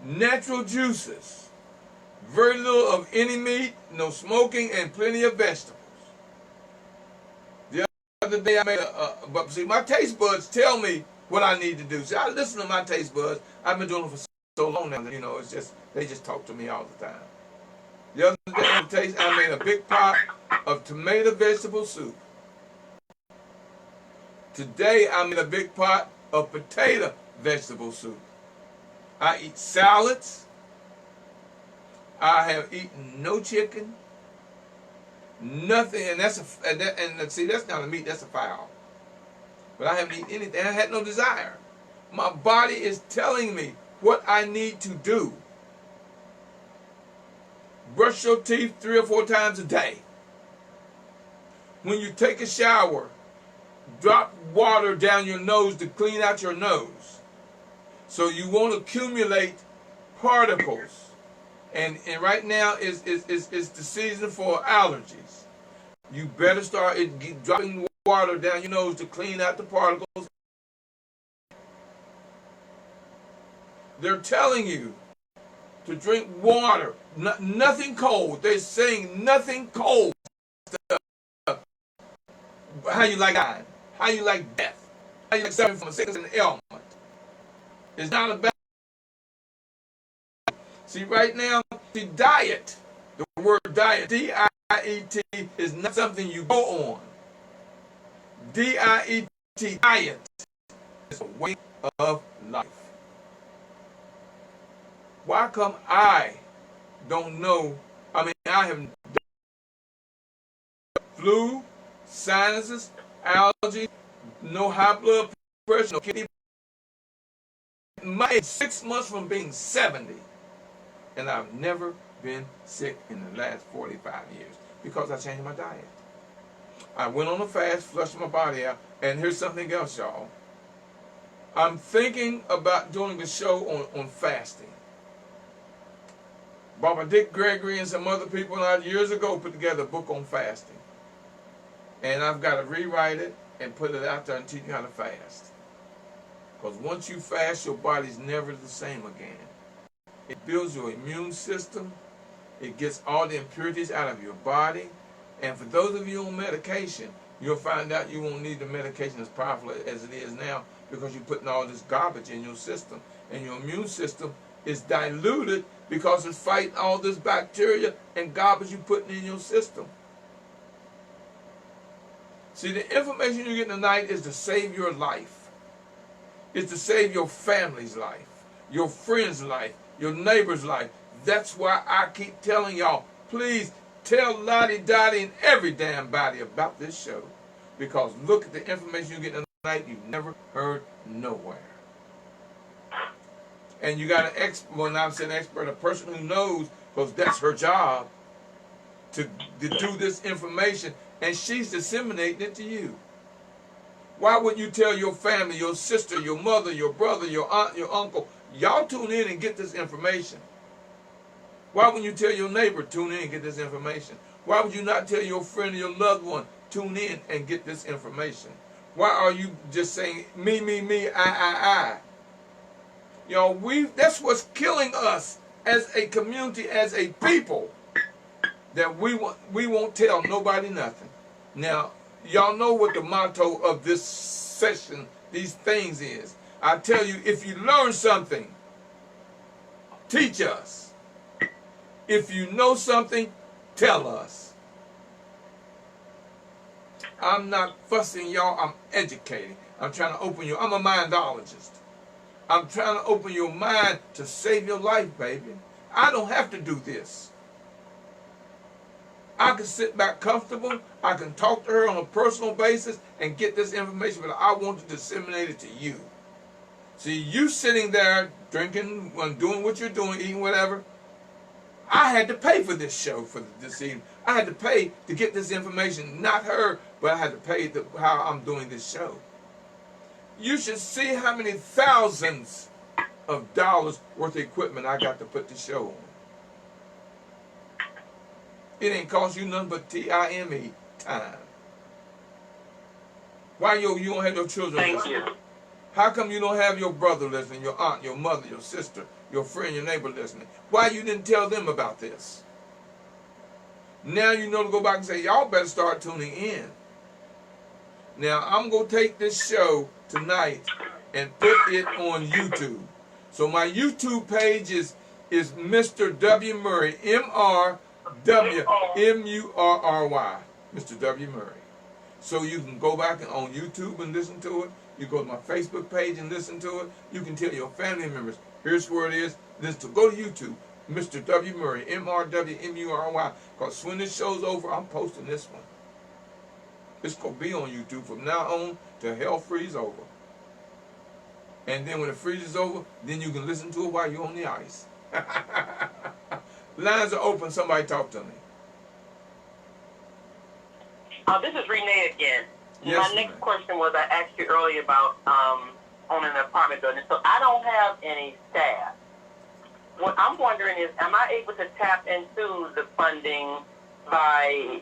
natural juices, very little of any meat, no smoking, and plenty of vegetables. The other day I made but see, my taste buds tell me what I need to do. See, I listen to my taste buds. I've been doing it for so long now that, it's just, they just talk to me all the time. The other day I made a big pot of tomato vegetable soup. Today I made a big pot of potato vegetable soup. I eat salads. I have eaten no chicken, nothing, and see, that's not a meat, that's a fowl. But I haven't eaten anything. I had no desire. My body is telling me what I need to do. Brush your teeth 3 or 4 times a day. When you take a shower, drop water down your nose to clean out your nose. So you won't accumulate particles. And right now is the season for allergies. You better start dropping water down your nose to clean out the particles. They're telling you to drink water, nothing cold. They're saying nothing cold. How you like dying? How you like death? How you like suffering from a sickness and ailment? It's not about. See, right now, the diet, the word diet, D-I-E-T, is not something you go on. D-I-E-T, diet, is a way of life. Why come I don't know? I mean, I have flu, sinuses, allergies, no high blood pressure, no kidney. My 6 months from being 70, and I've never been sick in the last 45 years because I changed my diet. I went on a fast, flushed my body out, and here's something else, y'all. I'm thinking about doing a show on fasting. Barbara Dick Gregory and some other people years ago put together a book on fasting. And I've got to rewrite it and put it out there and teach you how to fast. Because once you fast, your body's never the same again. It builds your immune system. It gets all the impurities out of your body. And for those of you on medication, you'll find out you won't need the medication as powerful as it is now because you're putting all this garbage in your system. And your immune system is diluted because it's fighting all this bacteria and garbage you're putting in your system. See, the information you get tonight is to save your life. It's to save your family's life, your friend's life, your neighbor's life. That's why I keep telling y'all, please tell Lottie Dottie and every damn body about this show. Because look at the information you get tonight you've never heard nowhere. And you got an expert, well, not an expert, a person who knows, because that's her job, to do this information, and she's disseminating it to you. Why wouldn't you tell your family, your sister, your mother, your brother, your aunt, your uncle, y'all tune in and get this information? Why wouldn't you tell your neighbor, tune in and get this information? Why would you not tell your friend or your loved one, tune in and get this information? Why are you just saying, me, I? You know, that's what's killing us as a community, as a people, that we won't tell nobody nothing. Now, y'all know what the motto of this session, these things is. I tell you, if you learn something, teach us. If you know something, tell us. I'm not fussing y'all, I'm educating. I'm trying to open you. I'm a mindologist. I'm trying to open your mind to save your life, baby. I don't have to do this. I can sit back comfortable. I can talk to her on a personal basis and get this information, but I want to disseminate it to you. See, you sitting there drinking, doing what you're doing, eating whatever. I had to pay for this show for this evening. I had to pay to get this information, not her, but I had to pay how I'm doing this show. You should see how many thousands of dollars worth of equipment I got to put the show on. It ain't cost you nothing but time. Time. Why you don't have your children listening? How come you don't have your brother listening, your aunt, your mother, your sister, your friend, your neighbor listening? Why you didn't tell them about this? Now you know to go back and say, y'all better start tuning in. Now, I'm going to take this show tonight and put it on YouTube. So my YouTube page is Mr. W. Murray, W-M-U-R-R-Y, Mr. W. Murray. So you can go back and on YouTube and listen to it. You go to my Facebook page and listen to it. You can tell your family members, here's where it is. Listen to, go to YouTube, Mr. W. Murray, M-R-W-M-U-R-Y. Because when this show's over, I'm posting this one. It's going to be on YouTube from now on till hell freezes over. And then when it freezes over, then you can listen to it while you're on the ice. Lines are open. Somebody talk to me. This is Renee again. Yes, My next question was, I asked you earlier about owning an apartment building. So I don't have any staff. What I'm wondering is, am I able to tap into the funding by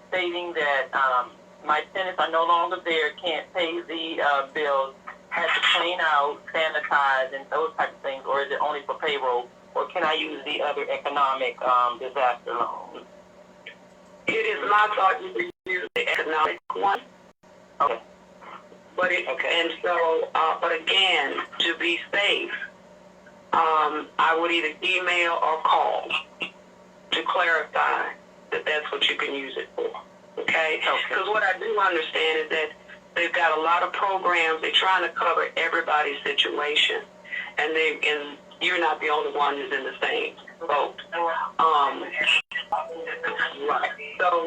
stating that my tenants are no longer there, can't pay the bills, had to clean out, sanitize, and those types of things, or is it only for payroll? Or can I use the other economic disaster loans? It is my thought you could use the economic one. Okay. But but again, to be safe, I would either email or call to clarify that that's what you can use it for. Okay? Because what I do understand is that they've got a lot of programs. They're trying to cover everybody's situation, and you're not the only one who's in the same boat. Right. So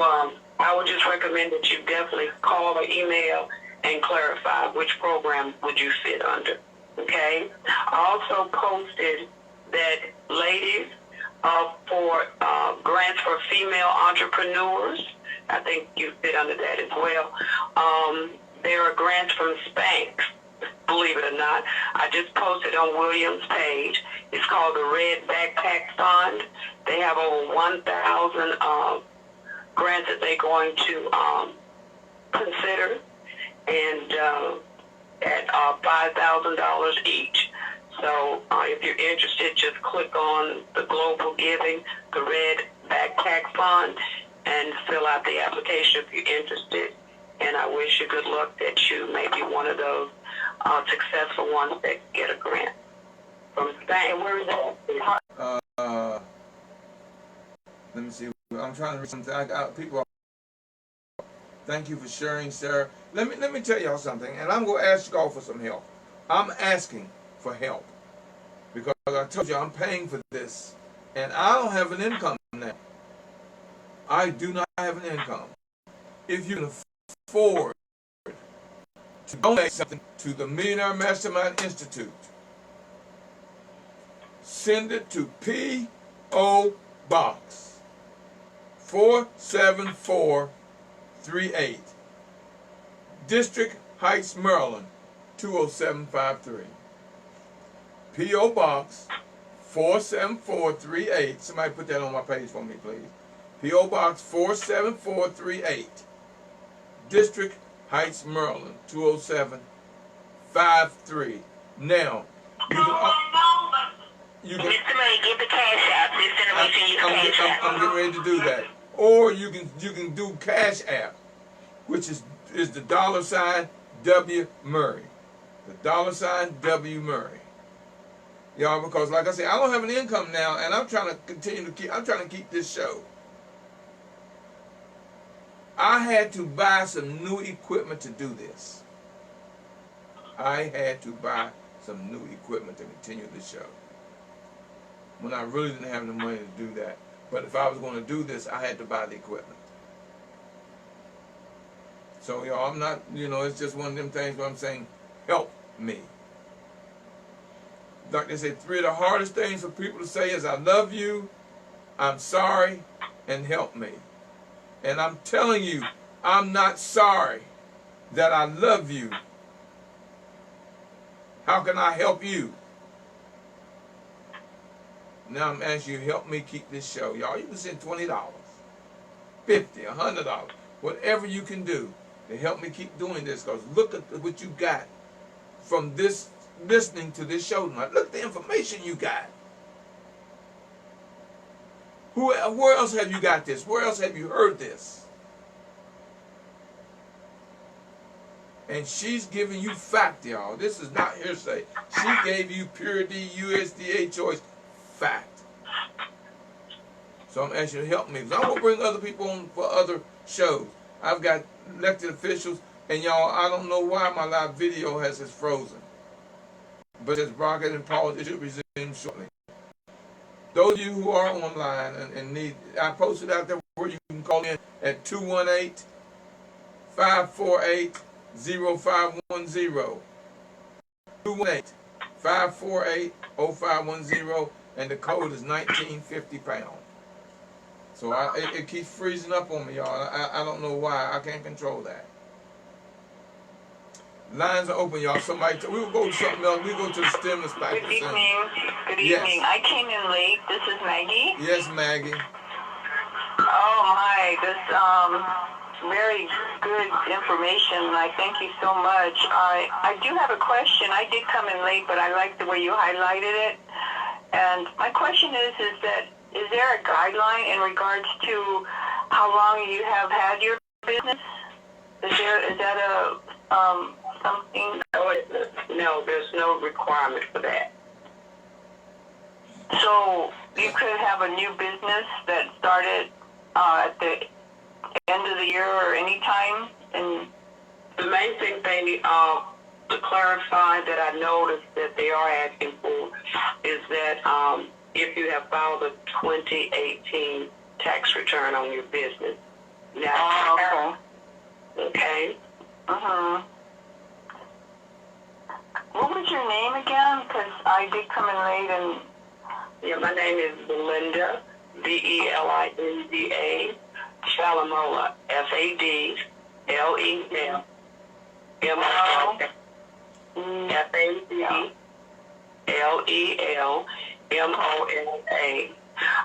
I would just recommend that you definitely call or email and clarify which program would you fit under. Okay? I also posted that ladies for grants for female entrepreneurs. I think you fit under that as well. There are grants from Spanx, believe it or not. I just posted on Williams' page. It's called the Red Backpack Fund. They have over 1,000 grants that they're going to consider, and at $5,000 each. So if you're interested, just click on the Global Giving, the Red Backpack Fund, and fill out the application if you're interested. And I wish you good luck that you may be one of those successful ones that get a grant from Spanx. And where is that? Let me see. I'm trying to read something. I got people. Thank you for sharing, Sarah. Let me tell y'all something, and I'm going to ask y'all for some help. I'm asking for help because I told you I'm paying for this, and I don't have an income now. I do not have an income. If you can afford to donate something to the Millionaire Mastermind Institute, send it to P.O. Box 47438, District Heights, Maryland 20753. P.O. Box 47438. Somebody put that on my page for me, please. P.O. Box 47438, District Heights, Maryland 20753. Now, you can Mr. Murray, give the cash app. Mr. Murray, use cash app. I'm getting ready to do that. Or you can do Cash App, which is the $ W Murray. The $ W Murray. Y'all, because like I said, I don't have an income now, and I'm trying to keep this show. I had to buy some new equipment to do this. I had to buy some new equipment to continue the show, when I really didn't have the money to do that. But if I was going to do this, I had to buy the equipment. So, y'all, I'm not, it's just one of them things where I'm saying, help me. Like they say, 3 of the hardest things for people to say is, I love you, I'm sorry, and help me. And I'm telling you, I'm not sorry that I love you. How can I help you? Now I'm asking you to help me keep this show. Y'all, you can send $20, $50, $100, whatever you can do to help me keep doing this. Because look at what you got from this, listening to this show tonight. Look at the information you got. Where else have you got this? Where else have you heard this? And she's giving you fact, y'all. This is not hearsay. She gave you Purity USDA choice fact. So I'm asking you to help me. Because I'm going to bring other people on for other shows. I've got elected officials, and y'all, I don't know why my live video has this frozen. But it's Brockett and Paul, it should resume shortly. Those of you who are online and need, I posted out there where you can call in at 218-548-0510. 218-548-0510, and the code is 1950#. So it keeps freezing up on me, y'all. I don't know why. I can't control that. Lines are open, y'all. We will go to something else. We go to the stimulus package. Good evening. Good evening. I came in late. This is Maggie. Yes, Maggie. Oh my, this very good information. I thank you so much. I do have a question. I did come in late, but I like the way you highlighted it. And my question is that is there a guideline in regards to how long you have had your business? Is that a something? No, there's no requirement for that. So you could have a new business that started at the end of the year or any time. And the main thing, baby, to clarify that I noticed that they are asking for is that if you have filed a 2018 tax return on your business. Now, okay. Uh-huh. What was your name again? Because I did come in late and... Yeah, my name is Belinda, Belinda, Falamola, Fadlemola, Fadlemola.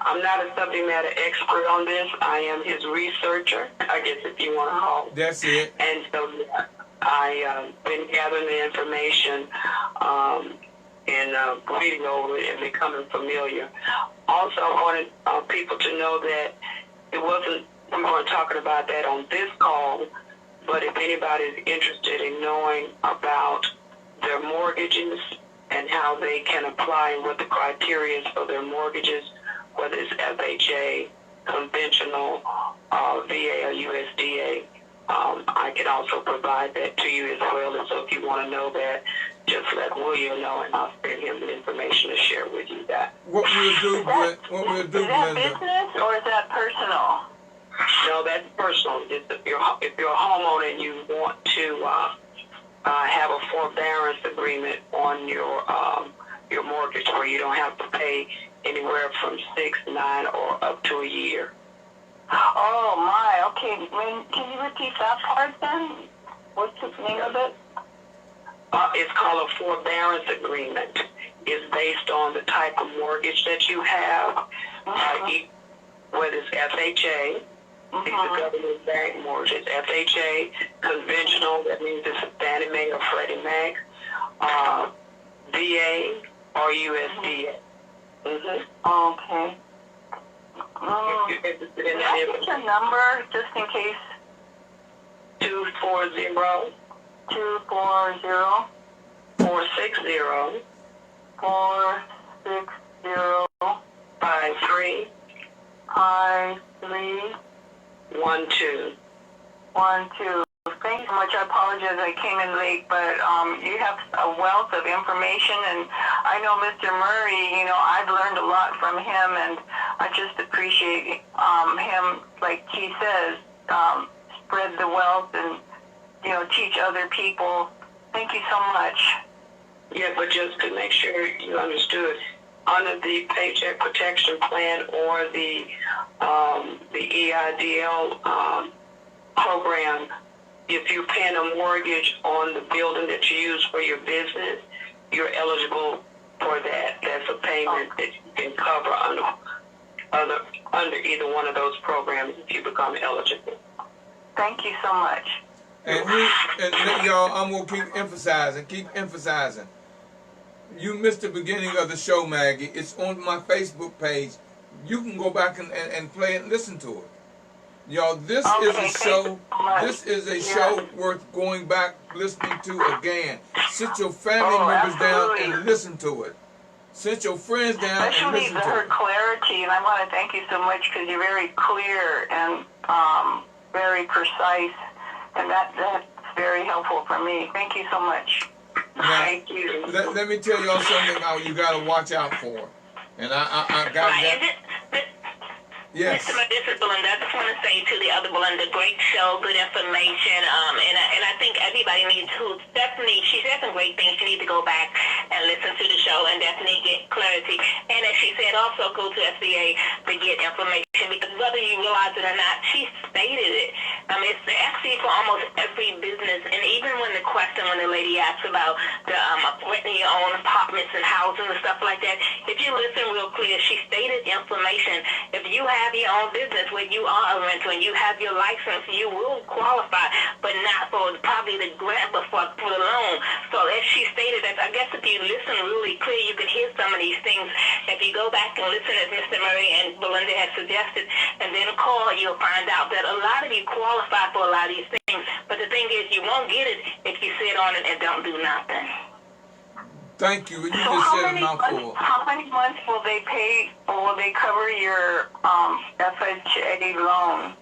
I'm not a subject matter expert on this. I am his researcher, I guess if you want to call it. That's it. And so I've been gathering the information and reading over it and becoming familiar. Also, I wanted people to know that we weren't talking about that on this call, but if anybody is interested in knowing about their mortgages and how they can apply and what the criteria is for their mortgages, whether it's FHA, conventional, VA, or USDA, I can also provide that to you as well. And so if you want to know that, just let William know, and I'll send him the information to share with you. That what we'll do, Belinda. Is that business or is that personal? No, that's personal. If you're a homeowner and you want to have a forbearance agreement on your mortgage, where you don't have to pay anywhere from 6, 9, or up to a year. Oh my, okay. Can you repeat that part then? What's the name of it? It's called a forbearance agreement. It's based on the type of mortgage that you have, whether it's FHA, it's a government bank mortgage, FHA, conventional, that means it's a Fannie Mae or Freddie Mac, VA, or USDA. Okay. If you're interested in that, get your number just in case. 240 460 5312. Thank you so much. I apologize I came in late, but you have a wealth of information, and I know Mr. Murray, I've learned a lot from him, and I just appreciate him, like he says, spread the wealth and, teach other people. Thank you so much. Yeah, but just to make sure you understood, under the Paycheck Protection Plan or the EIDL program, if you're paying a mortgage on the building that you use for your business, you're eligible for that. That's a payment that you can cover under either one of those programs if you become eligible. Thank you so much. And y'all, I'm going to keep emphasizing. You missed the beginning of the show, Maggie. It's on my Facebook page. You can go back and play it and listen to it. Y'all, this is a show. This is a show worth going back listening to again. Sit your family members down and listen to it. Sit your friends down and Especially listen to her them. clarity, and I want to thank you so much because you're very clear and very precise, and that's very helpful for me. Thank you so much. Now, Thank you. let me tell y'all something you got to watch out for. And I got Right, that. Yes. Mr. This is Belinda. I just want to say to the other Belinda, great show, good information, and I think everybody needs to definitely. She said some great things. She needs to go back and listen to the show and definitely get clarity. And as she said, also go to SBA to get information because whether you realize it or not, she stated it. It's actually for almost every business, and even when the lady asked about the renting your own apartments and houses and stuff like that, if you listen real clear, she stated information. If you have your own business where you are a renter and you have your license, you will qualify, but not for probably the grant, but for the loan. So as she stated, that I guess if you listen really clear, you can hear some of these things. If you go back and listen, as Mr. Murray and Belinda had suggested, and then call, you'll find out that a lot of you qualify for a lot of these things. But the thing is, you won't get it if you sit on it and don't do nothing. Thank you. You So just said a mouthful. how many months will they pay, or will they cover your FHA loan?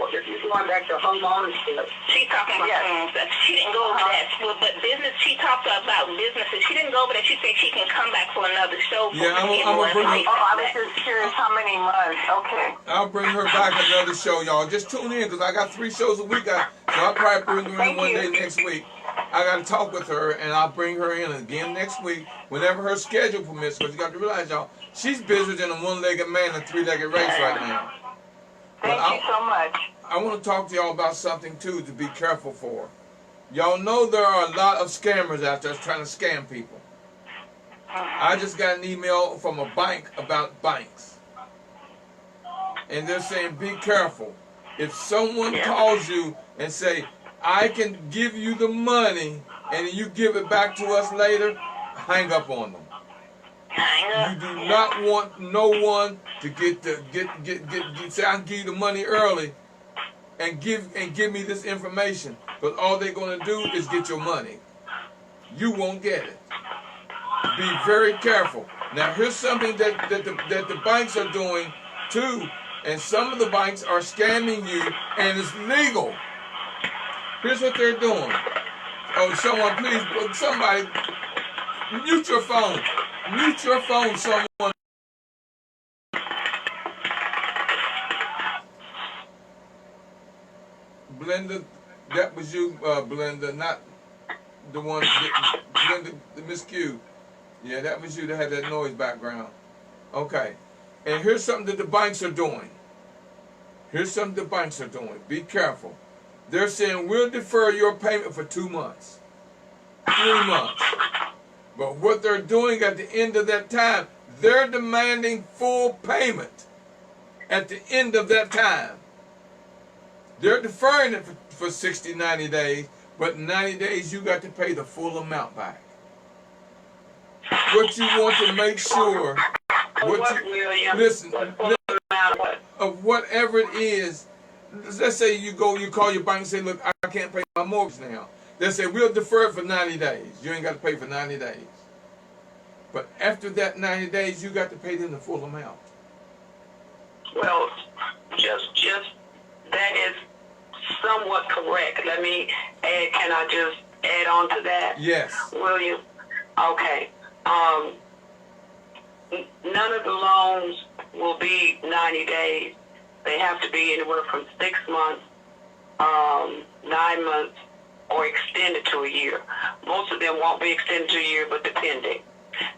Or if you're going back to home ownership. She's talking about homes. She didn't go over that. But business, she talked about businesses. She didn't go over that. She said she can come back for another show. Yeah, I'm gonna bring her. Oh, I was just curious how many months. Okay. I'll bring her back another show, y'all. Just tune in because I got 3 shows a week. So I'll probably bring her in one day next week. I got to talk with her, and I'll bring her in again next week whenever her schedule permits. Because you got to realize, y'all, she's busier than a one-legged man in a 3-legged race right now. Thank you so much. I want to talk to y'all about something, too, to be careful for. Y'all know there are a lot of scammers out there trying to scam people. I just got an email from a bank about banks. And they're saying, be careful. If someone calls you and say, I can give you the money and you give it back to us later, hang up on them. You do not want no one to say I can give you the money early and give me this information, but all they're gonna do is get your money. You won't get it. Be very careful. Now here's something that the banks are doing too, and some of the banks are scamming you, and it's legal. Here's what they're doing. Oh, someone, please, somebody, mute your phone. Mute your phone, someone. Belinda, that was you, Belinda, not the one, Belinda, Miss Q. Yeah, that was you that had that noise background. Okay. And here's something that the banks are doing. Here's something the banks are doing. Be careful. They're saying, we'll defer your payment for 2 months, 3 months. But what they're doing at the end of that time, they're demanding full payment at the end of that time. They're deferring it for 60, 90 days, but 90 days you got to pay the full amount back. What you want to make sure, listen, of whatever it is, let's say you call your bank and say, look, I can't pay my mortgage now. They say, we'll defer it for 90 days. You ain't got to pay for 90 days. But after that 90 days, you got to pay them the full amount. Well, just that is somewhat correct. Let me add, can I just add on to that? Yes. Will you? Okay. None of the loans will be 90 days. They have to be anywhere from 6 months, 9 months, or extended to a year. Most of them won't be extended to a year, but depending.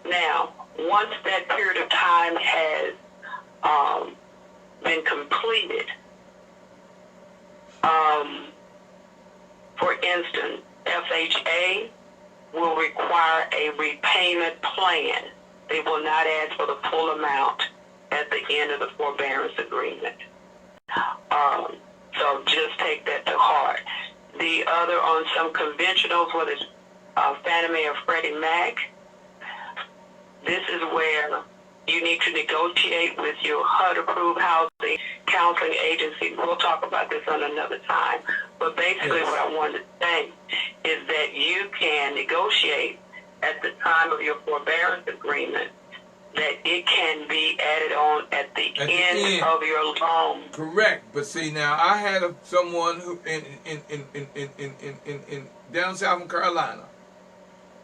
Now, once that period of time has been completed, for instance, FHA will require a repayment plan. They will not ask for the full amount at the end of the forbearance agreement. So just take that to heart. The other, on some conventionals, whether it's Fannie Mae or Freddie Mac, this is where you need to negotiate with your HUD-approved housing counseling agency. We'll talk about this on another time. But basically what I wanted to say is that you can negotiate at the time of your forbearance agreement, that it can be added on at the end of your loan. Correct. But see, now I had someone who in down south in Carolina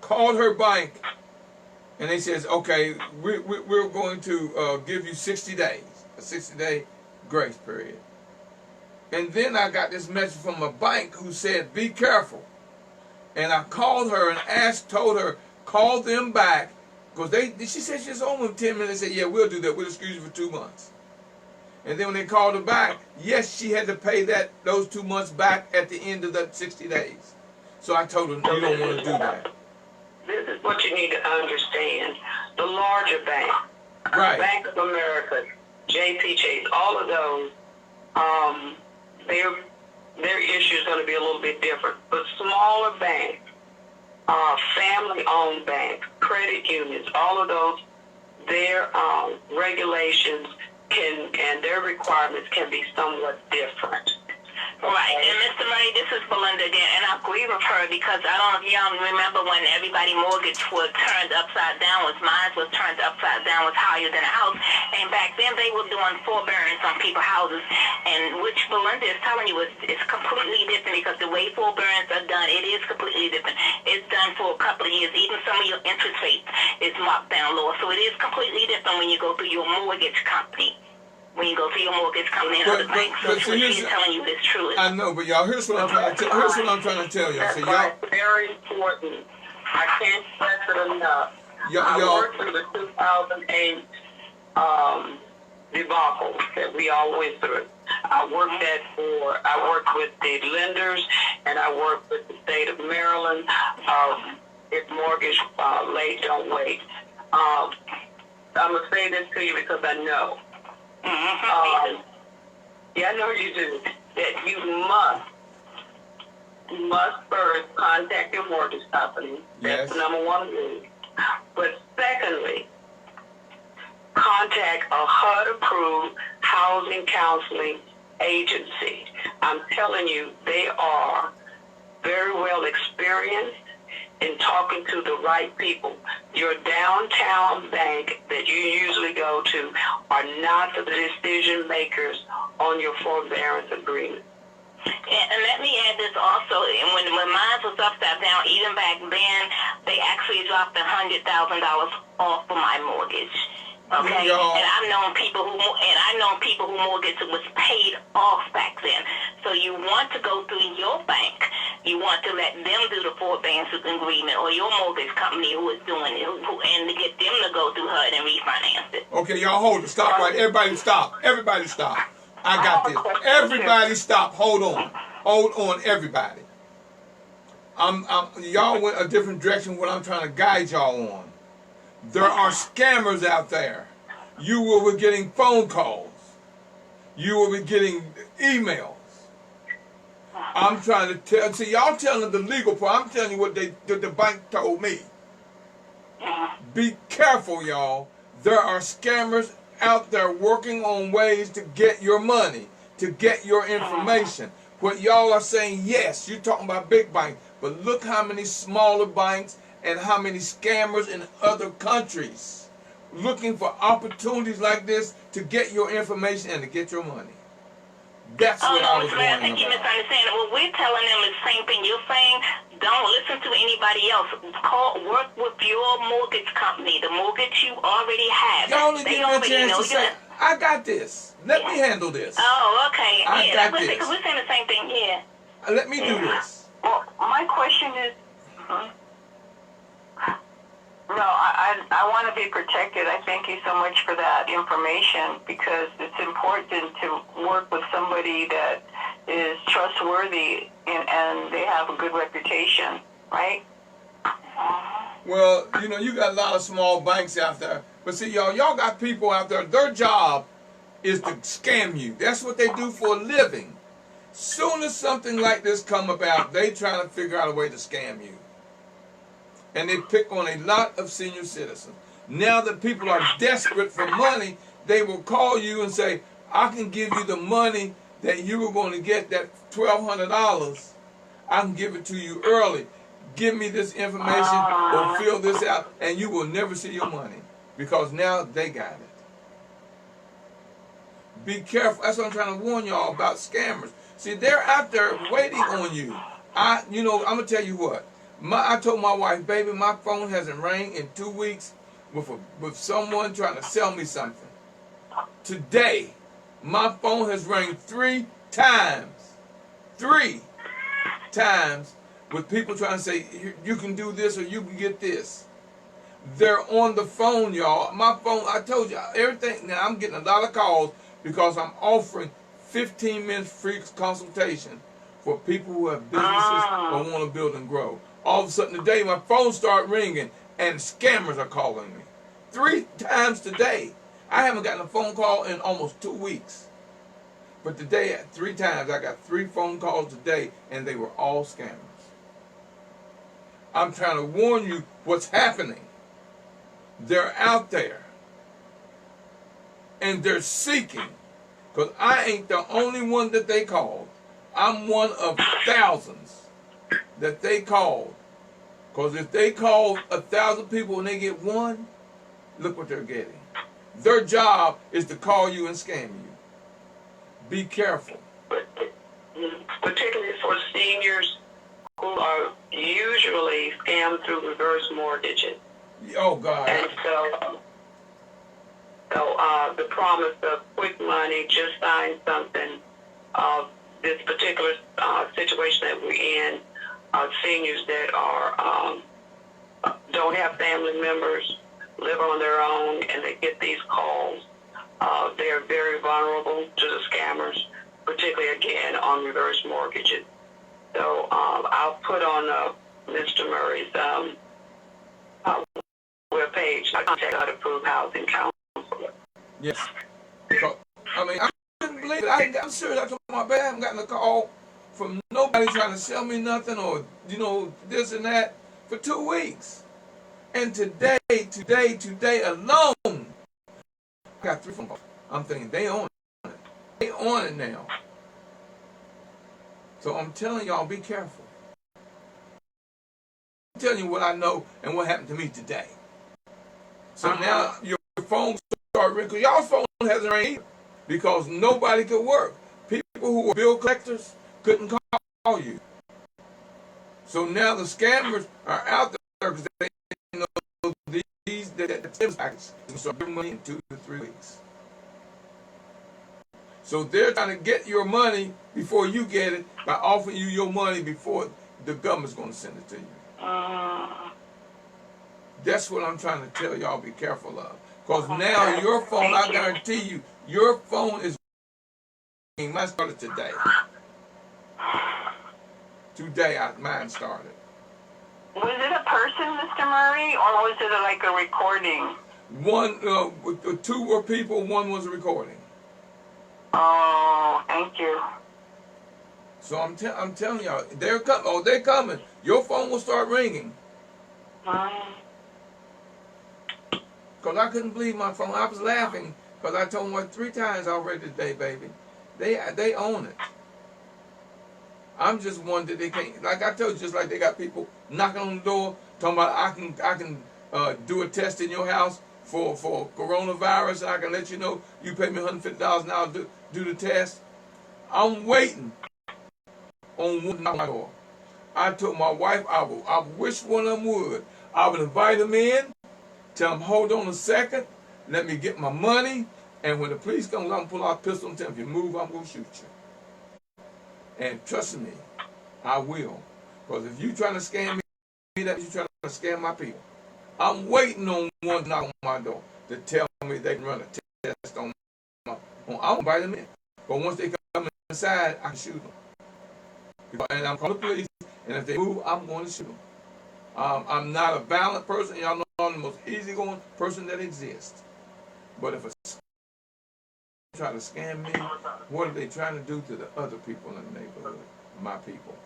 called her bank, and they says, okay, we're going to give you 60 days, a 60-day grace period. And then I got this message from a bank who said, be careful. And I called her and told her, call them back. Because she said she was home in 10 minutes. They said, yeah, we'll do that. We'll excuse you for 2 months. And then when they called her back, yes, she had to pay those 2 months back at the end of that 60 days. So I told her, you don't want to do that. This is what you need to understand. The larger banks, right. Bank of America, J.P. Chase, all of those, their issue is going to be a little bit different. But smaller banks, family-owned banks, credit unions, all of those, their regulations and their requirements can be somewhat different. Right, and Mr. Murray, this is Belinda again, and I agree with her because I don't know if y'all remember when everybody mortgage was turned upside down, mine was turned upside down, was higher than a house, and back then they were doing forbearance on people's houses, and which Belinda is telling you is completely different because the way forbearance are done, it is completely different. It's done for a couple of years. Even some of your interest rates is marked down lower, so it is completely different when you go through your mortgage company. When you go to your mortgage company and other banks, so what she's telling you is true. I know, but y'all, here's what I'm trying to tell y'all. So y'all, very important. I can't stress it enough. I worked through the 2008 debacle that we all went through. I worked with the lenders, and I worked with the state of Maryland. If mortgage late, don't wait. I'm gonna say this to you because I know. Yeah, I know you do. That you must first contact your mortgage company. That's the number one rule. But secondly, contact a HUD-approved housing counseling agency. I'm telling you, they are very well experienced in talking to the right people. Your downtown bank that you usually go to are not the decision makers on your forbearance agreement. And let me add this also. When mine was upside down, even back then, they actually dropped $100,000 off for my mortgage. Okay, and I've known people who mortgage was paid off back then. So you want to go through your bank. You want to let them do the forbearance agreement, or your mortgage company who is doing it, and to get them to go through HUD and refinance it. Okay, y'all hold it. Stop right. Everybody stop. Everybody stop. I got this. Everybody stop. Hold on, everybody. Y'all went a different direction what I'm trying to guide y'all on. There are scammers out there. You will be getting phone calls. You will be getting emails. I'm trying to tell. See, y'all telling the legal part. I'm telling you what the bank told me. Be careful, y'all. There are scammers out there working on ways to get your money, to get your information. What y'all are saying, yes, you're talking about big banks, but look how many smaller banks and how many scammers in other countries looking for opportunities like this to get your information and to get your money. That's what I was I think you misunderstand. What we're telling them is the same thing you're saying. Don't listen to anybody else. Work with your mortgage company, the mortgage you already have. Y'all only give me a chance to say, I got this. Let me handle this. Oh, okay. I got this. Because we're saying the same thing here. Let me do this. Well, my question is, no, I want to be protected. I thank you so much for that information because it's important to work with somebody that is trustworthy and they have a good reputation, right? Well, you got a lot of small banks out there. But see, y'all got people out there, their job is to scam you. That's what they do for a living. Soon as something like this come about, they trying to figure out a way to scam you. And they pick on a lot of senior citizens. Now that people are desperate for money, they will call you and say, I can give you the money that you were going to get, that $1,200. I can give it to you early. give me this information or fill this out, and you will never see your money because now they got it. Be careful. That's what I'm trying to warn y'all about scammers. See, they're out there waiting on you. I'm gonna tell you what. I told my wife, baby, my phone hasn't rang in 2 weeks with someone trying to sell me something. Today, my phone has rang 3 times. 3 times with people trying to say, you can do this or you can get this. They're on the phone, y'all. My phone, I told you, everything. Now, I'm getting a lot of calls because I'm offering 15 minutes free consultation for people who have businesses or want to build and grow. All of a sudden today, my phone started ringing and scammers are calling me. 3 times today. I haven't gotten a phone call in almost 2 weeks. But today, 3 times, I got 3 phone calls today, and they were all scammers. I'm trying to warn you what's happening. They're out there. And they're seeking. Because I ain't the only one that they called. I'm one of thousands that they called. Because if they call 1,000 people and they get one, look what they're getting. Their job is to call you and scam you. Be careful. Particularly for seniors who are usually scammed through reverse mortgages. Oh, God. And so the promise of quick money, just sign something. This particular situation that we're in, seniors that are don't have family members, live on their own, and they get these calls. They are very vulnerable to the scammers, particularly, again, on reverse mortgages. So I'll put on Mr. Murray's webpage, contact how to prove housing counselor. Yes. So, I couldn't believe it. I'm serious. I told my bad. I haven't gotten a call from nobody trying to sell me nothing or, this and that for 2 weeks. And today alone, I got 3 phone calls. I'm thinking, they on it. They on it now. So I'm telling y'all, be careful. I'm telling you what I know and what happened to me today. So now your phone start ringing. Because y'all's phone hasn't rang either. Because nobody could work. People who were bill collectors couldn't call you. So now the scammers are out there because they know these packages can start giving money in 2 to 3 weeks. So they're trying to get your money before you get it by offering you your money before the government's going to send it to you. That's what I'm trying to tell y'all, be careful of. Because now your phone, I guarantee you, your phone is ringing. Mine started today. Today, mine started. Was it a person, Mr. Murray, or was it like a recording? 2 were people, 1 was a recording. Oh, thank you. So I'm telling y'all, they're coming. Oh, they're coming. Your phone will start ringing. Because I couldn't believe my phone. I was laughing because I told them 3 times already today, baby. They own it. I'm just one that they can't. Like I told you, just like they got people knocking on the door talking about I can do a test in your house for coronavirus, and I can let you know you pay me $150 an hour to do the test. I'm waiting on one knock on my door. I told my wife I wish one of them would. I would invite them in, tell them hold on a second, let me get my money, and when the police come, I'm gonna pull out a pistol and tell them if you move, I'm gonna shoot you. And trust me, I will. Because if you trying to scam me, that you trying to scam my people. I'm waiting on one to knock on my door to tell me they can run a test on my phone. I'm gonna invite them in. But once they come inside, I can shoot them. And I'm calling the police, and if they move, I'm going to shoot them. I'm not a violent person. Y'all know I'm the most easygoing person that exists. But if a try to scam me, what are they trying to do to the other people in the neighborhood, my people?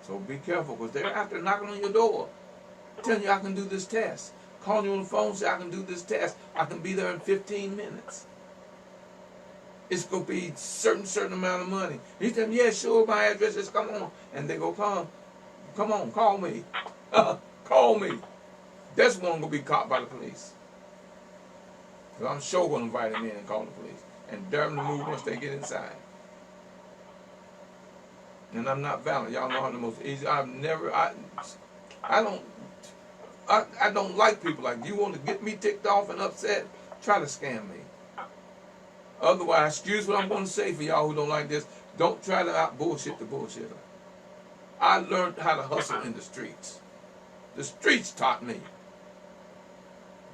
So be careful, because they're out there knocking on your door, telling you I can do this test. Calling you on the phone, say I can do this test. I can be there in 15 minutes. it's gonna be certain amount of money. He said, yeah, sure, my address is come on. And they go, come on, call me. Call me. That's one gonna be caught by the police. So I'm sure gonna invite him in and call the police. And dare them to move once they get inside. And I'm not violent. Y'all know I'm the most easy. I don't like people like you want to get me ticked off and upset, try to scam me. Otherwise, excuse what I'm going to say for y'all who don't like this, don't try to out bullshit the bullshitter. I learned how to hustle in the streets. The streets taught me.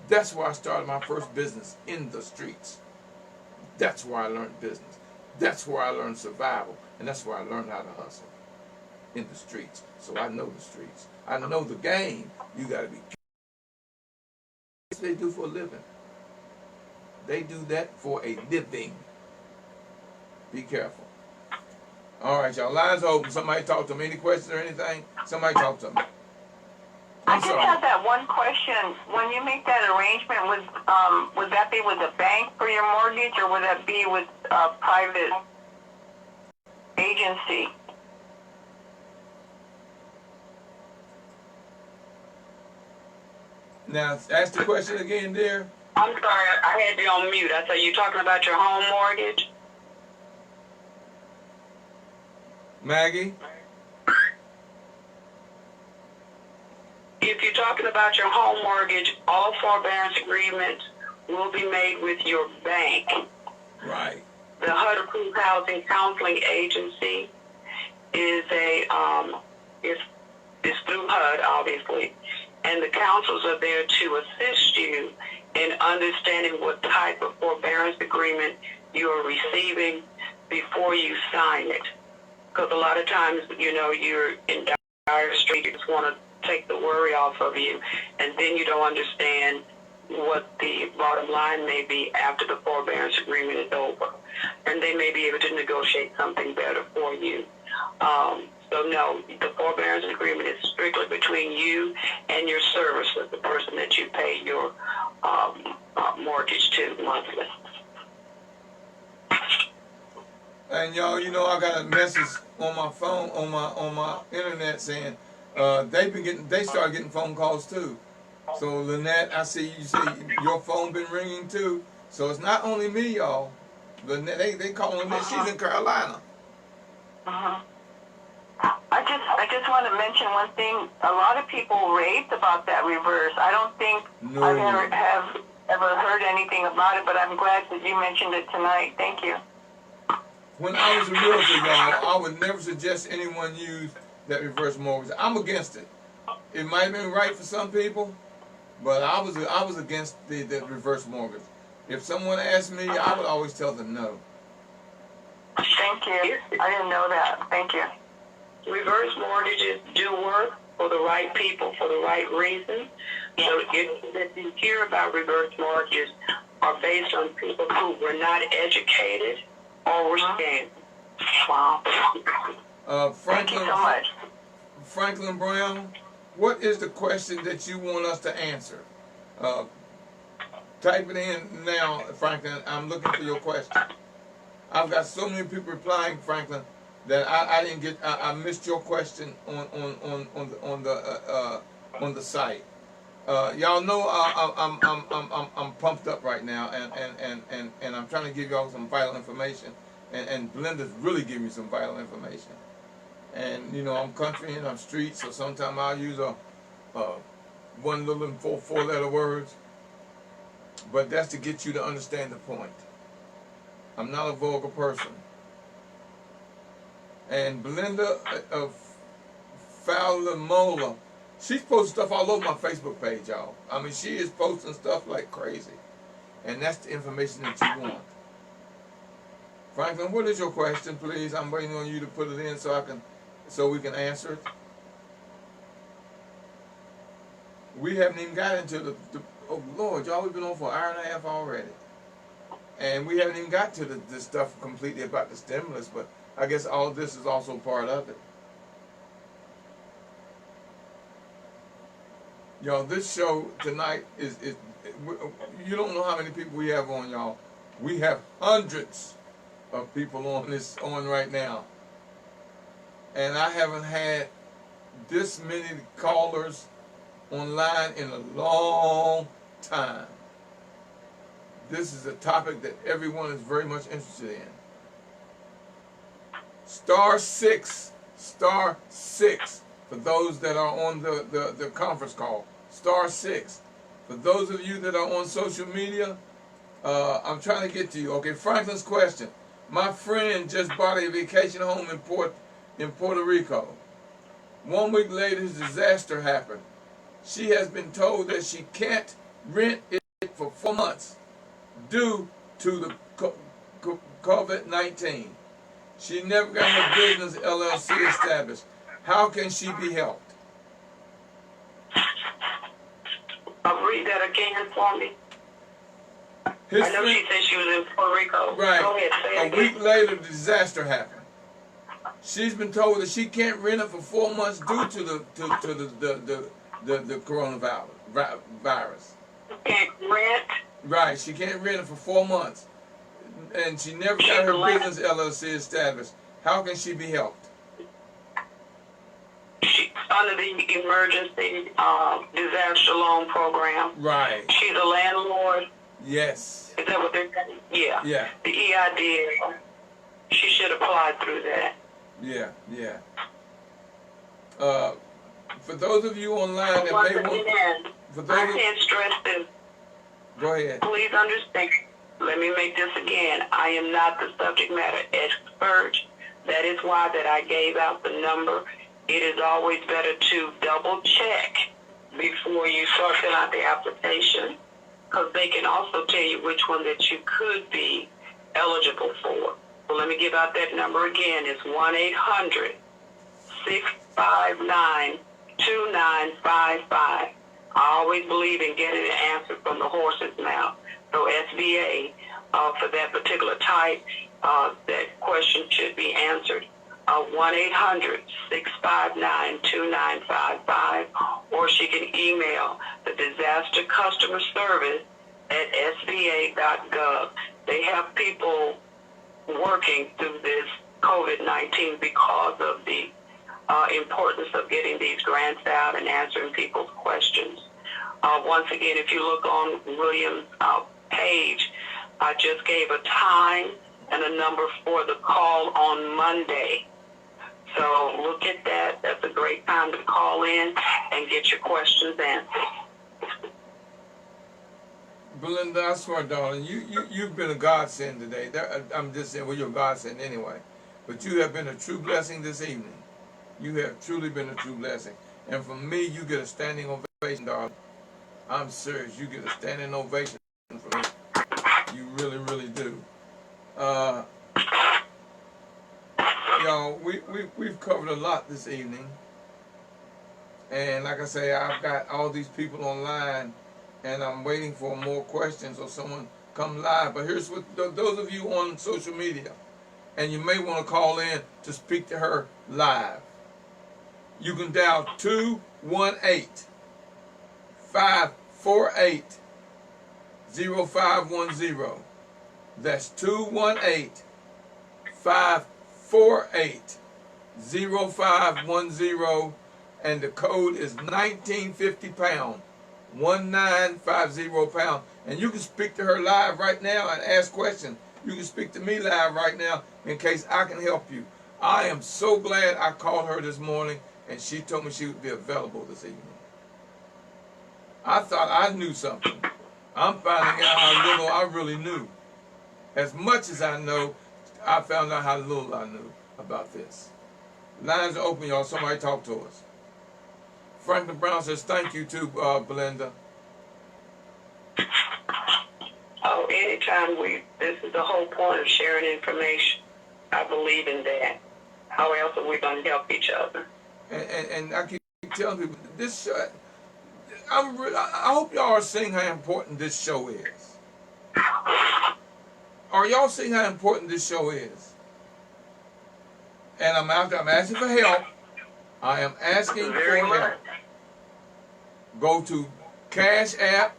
That's where I started my first business, in the streets. That's where I learned business. That's where I learned survival. And that's where I learned how to hustle, in the streets. So I know the streets. I know the game. You got to be careful. What they do for a living. They do that for a living. Be careful. All right, y'all. Lines open. Somebody talk to me. Any questions or anything? Somebody talk to me. I just have that one question. When you make that arrangement, would that be with the bank for your mortgage, or would that be with a private agency? Now, ask the question again, dear. I'm sorry, I had you on mute. I said, you talking about your home mortgage? Maggie? If you're talking about your home mortgage, all forbearance agreements will be made with your bank. Right. The HUD Approved Housing Counseling Agency is is through HUD, obviously, and the counsels are there to assist you in understanding what type of forbearance agreement you are receiving before you sign it. Because a lot of times, you're in dire straits, you just want to take the worry off of you, and then you don't understand what the bottom line may be after the forbearance agreement is over. And they may be able to negotiate something better for you. So no, the forbearance agreement is strictly between you and your servicer, the person that you pay your mortgage to monthly. And y'all, I got a message on my phone, on my internet saying they started getting phone calls too. So Lynette, I see you say your phone been ringing too. So it's not only me, y'all. Lynette, they calling me. She's in Carolina. I just want to mention one thing. A lot of people raved about that reverse. I don't think I've ever heard anything about it, but I'm glad that you mentioned it tonight. Thank you. When I was a realtor, y'all, I would never suggest anyone use that reverse mortgage. I'm against it. It might have been right for some people, but I was against the reverse mortgage. If someone asked me, I would always tell them no. Thank you. I didn't know that. Thank you. Reverse mortgages do work for the right people for the right reasons. So if you hear about reverse mortgages are based on people who were not educated or were scammed. Wow. Thank you so much. Franklin Brown, what is the question that you want us to answer? Type it in now, Franklin. I'm looking for your question. I've got so many people replying, Franklin, that I didn't get. I missed your question on the site. Y'all know I'm pumped up right now, and I'm trying to give y'all some vital information, and Belinda's really giving me some vital information. And I'm country and I'm street, so sometimes I'll use one little and four-letter words, but that's to get you to understand the point. I'm not a vulgar person. And Belinda Fowler-Mola, she's posting stuff all over my Facebook page, y'all. I mean, she is posting stuff like crazy. And that's the information that you want. Franklin, what is your question, please? I'm waiting on you to put it in so we can answer it. We haven't even got into the oh Lord, y'all, we've been on for an hour and a half already. And we haven't even got to the stuff completely about the stimulus, but I guess all of this is also part of it. Y'all, this show tonight you don't know how many people we have on, y'all. We have hundreds of people on right now. And I haven't had this many callers online in a long time. This is a topic that everyone is very much interested in. *6, *6 for those that are on the conference call. *6. For those of you that are on social media, I'm trying to get to you. Okay, Franklin's question. My friend just bought a vacation home in Puerto Rico. 1 week later, his disaster happened. She has been told that she can't rent it for 4 months due to the COVID-19. She never got her business LLC established. How can she be helped? Read that again for me. His I know friend, she said she was in Puerto Rico. right. Go ahead, say it A again. week later, the disaster happened. She's been told that she can't rent it for 4 months due to the coronavirus. Can't rent. Right, she can't rent it for 4 months, and she never got her business LLC established. How can she be helped? She's under the emergency disaster loan program. Right. She's a landlord. Yes. Is that what they're saying? Yeah. Yeah. The EID. She should apply through that. Yeah. Yeah. For those of you online that Once may want, again, for I those, can't stress this. go ahead. Please understand. Let me make this again. I am not the subject matter expert. That is why that I gave out the number. It is always better to double check before you start filling out the application, because they can also tell you which one that you could be eligible for. So let me give out that number again. It's 1-800-659-2955. I always believe in getting an answer from the horse's mouth. So SBA, for that particular type, that question should be answered. 1-800-659-2955, or she can email the disaster customer service at sba.gov. They have people working through this COVID-19 because of the importance of getting these grants out and answering people's questions. Once again, if you look on William's page, I just gave a time and a number for the call on Monday. So look at that. That's a great time to call in and get your questions answered. Belinda, I swear, darling, you've been a godsend today. I'm just saying, well, you're a godsend anyway. But you have been a true blessing this evening. You have truly been a true blessing. And from me, you get a standing ovation, darling. I'm serious. You get a standing ovation from me. You really, really do. Y'all, we've covered a lot this evening. And like I say, I've got all these people online, and I'm waiting for more questions or someone come live. But here's what those of you on social media, and you may want to call in to speak to her live. You can dial 218-548-0510. That's 218-548-0510, and the code is 1950 pound. 1950 pound. And you can speak to her live right now and ask questions. You can speak to me live right now in case I can help you. I am so glad I called her this morning and she told me she would be available this evening. I thought I knew something. I'm finding out how little I really knew. As much as I know, I found out how little I knew about this. Lines are open, y'all. Somebody talk to us. Franklin Brown says, thank you too, Belinda. Oh, anytime this is the whole point of sharing information. I believe in that. How else are we going to help each other? And I keep telling people, this show, I hope y'all are seeing how important this show is. Are y'all seeing how important this show is? And I'm asking for help. I am asking for help. Go to Cash App,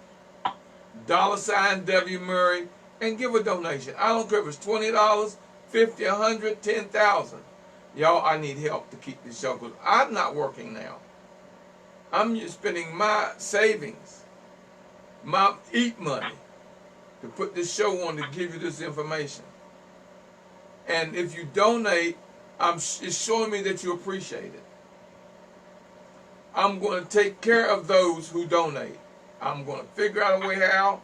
$W Murray, and give a donation. I don't care if it's $20, 50, 100, 10,000. Y'all, I need help to keep this show because I'm not working now. I'm just spending my savings, my eat money, to put this show on to give you this information. And if you donate, it's showing me that you appreciate it. I'm going to take care of those who donate. I'm going to figure out a way how